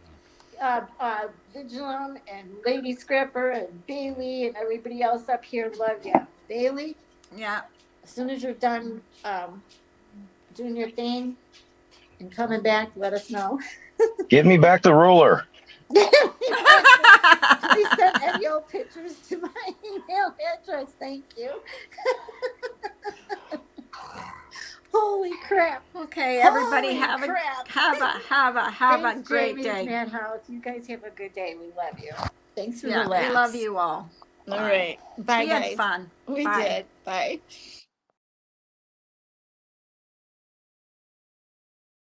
Vigilum and Lady Scrapper and Bailey and everybody else up here love you. Bailey, Yeah. as soon as you're done doing your thing and coming back, let us know. Give me back the ruler. Please send any old pictures to my email address. Thank you. Holy crap. Okay, everybody Holy have crap. a Thanks, great Jamie's day. Madhouse. You guys have a good day. We love you. Thanks for Yeah, the laughs. we love you all. All right. Bye, We guys. had fun. We Bye. did. Bye.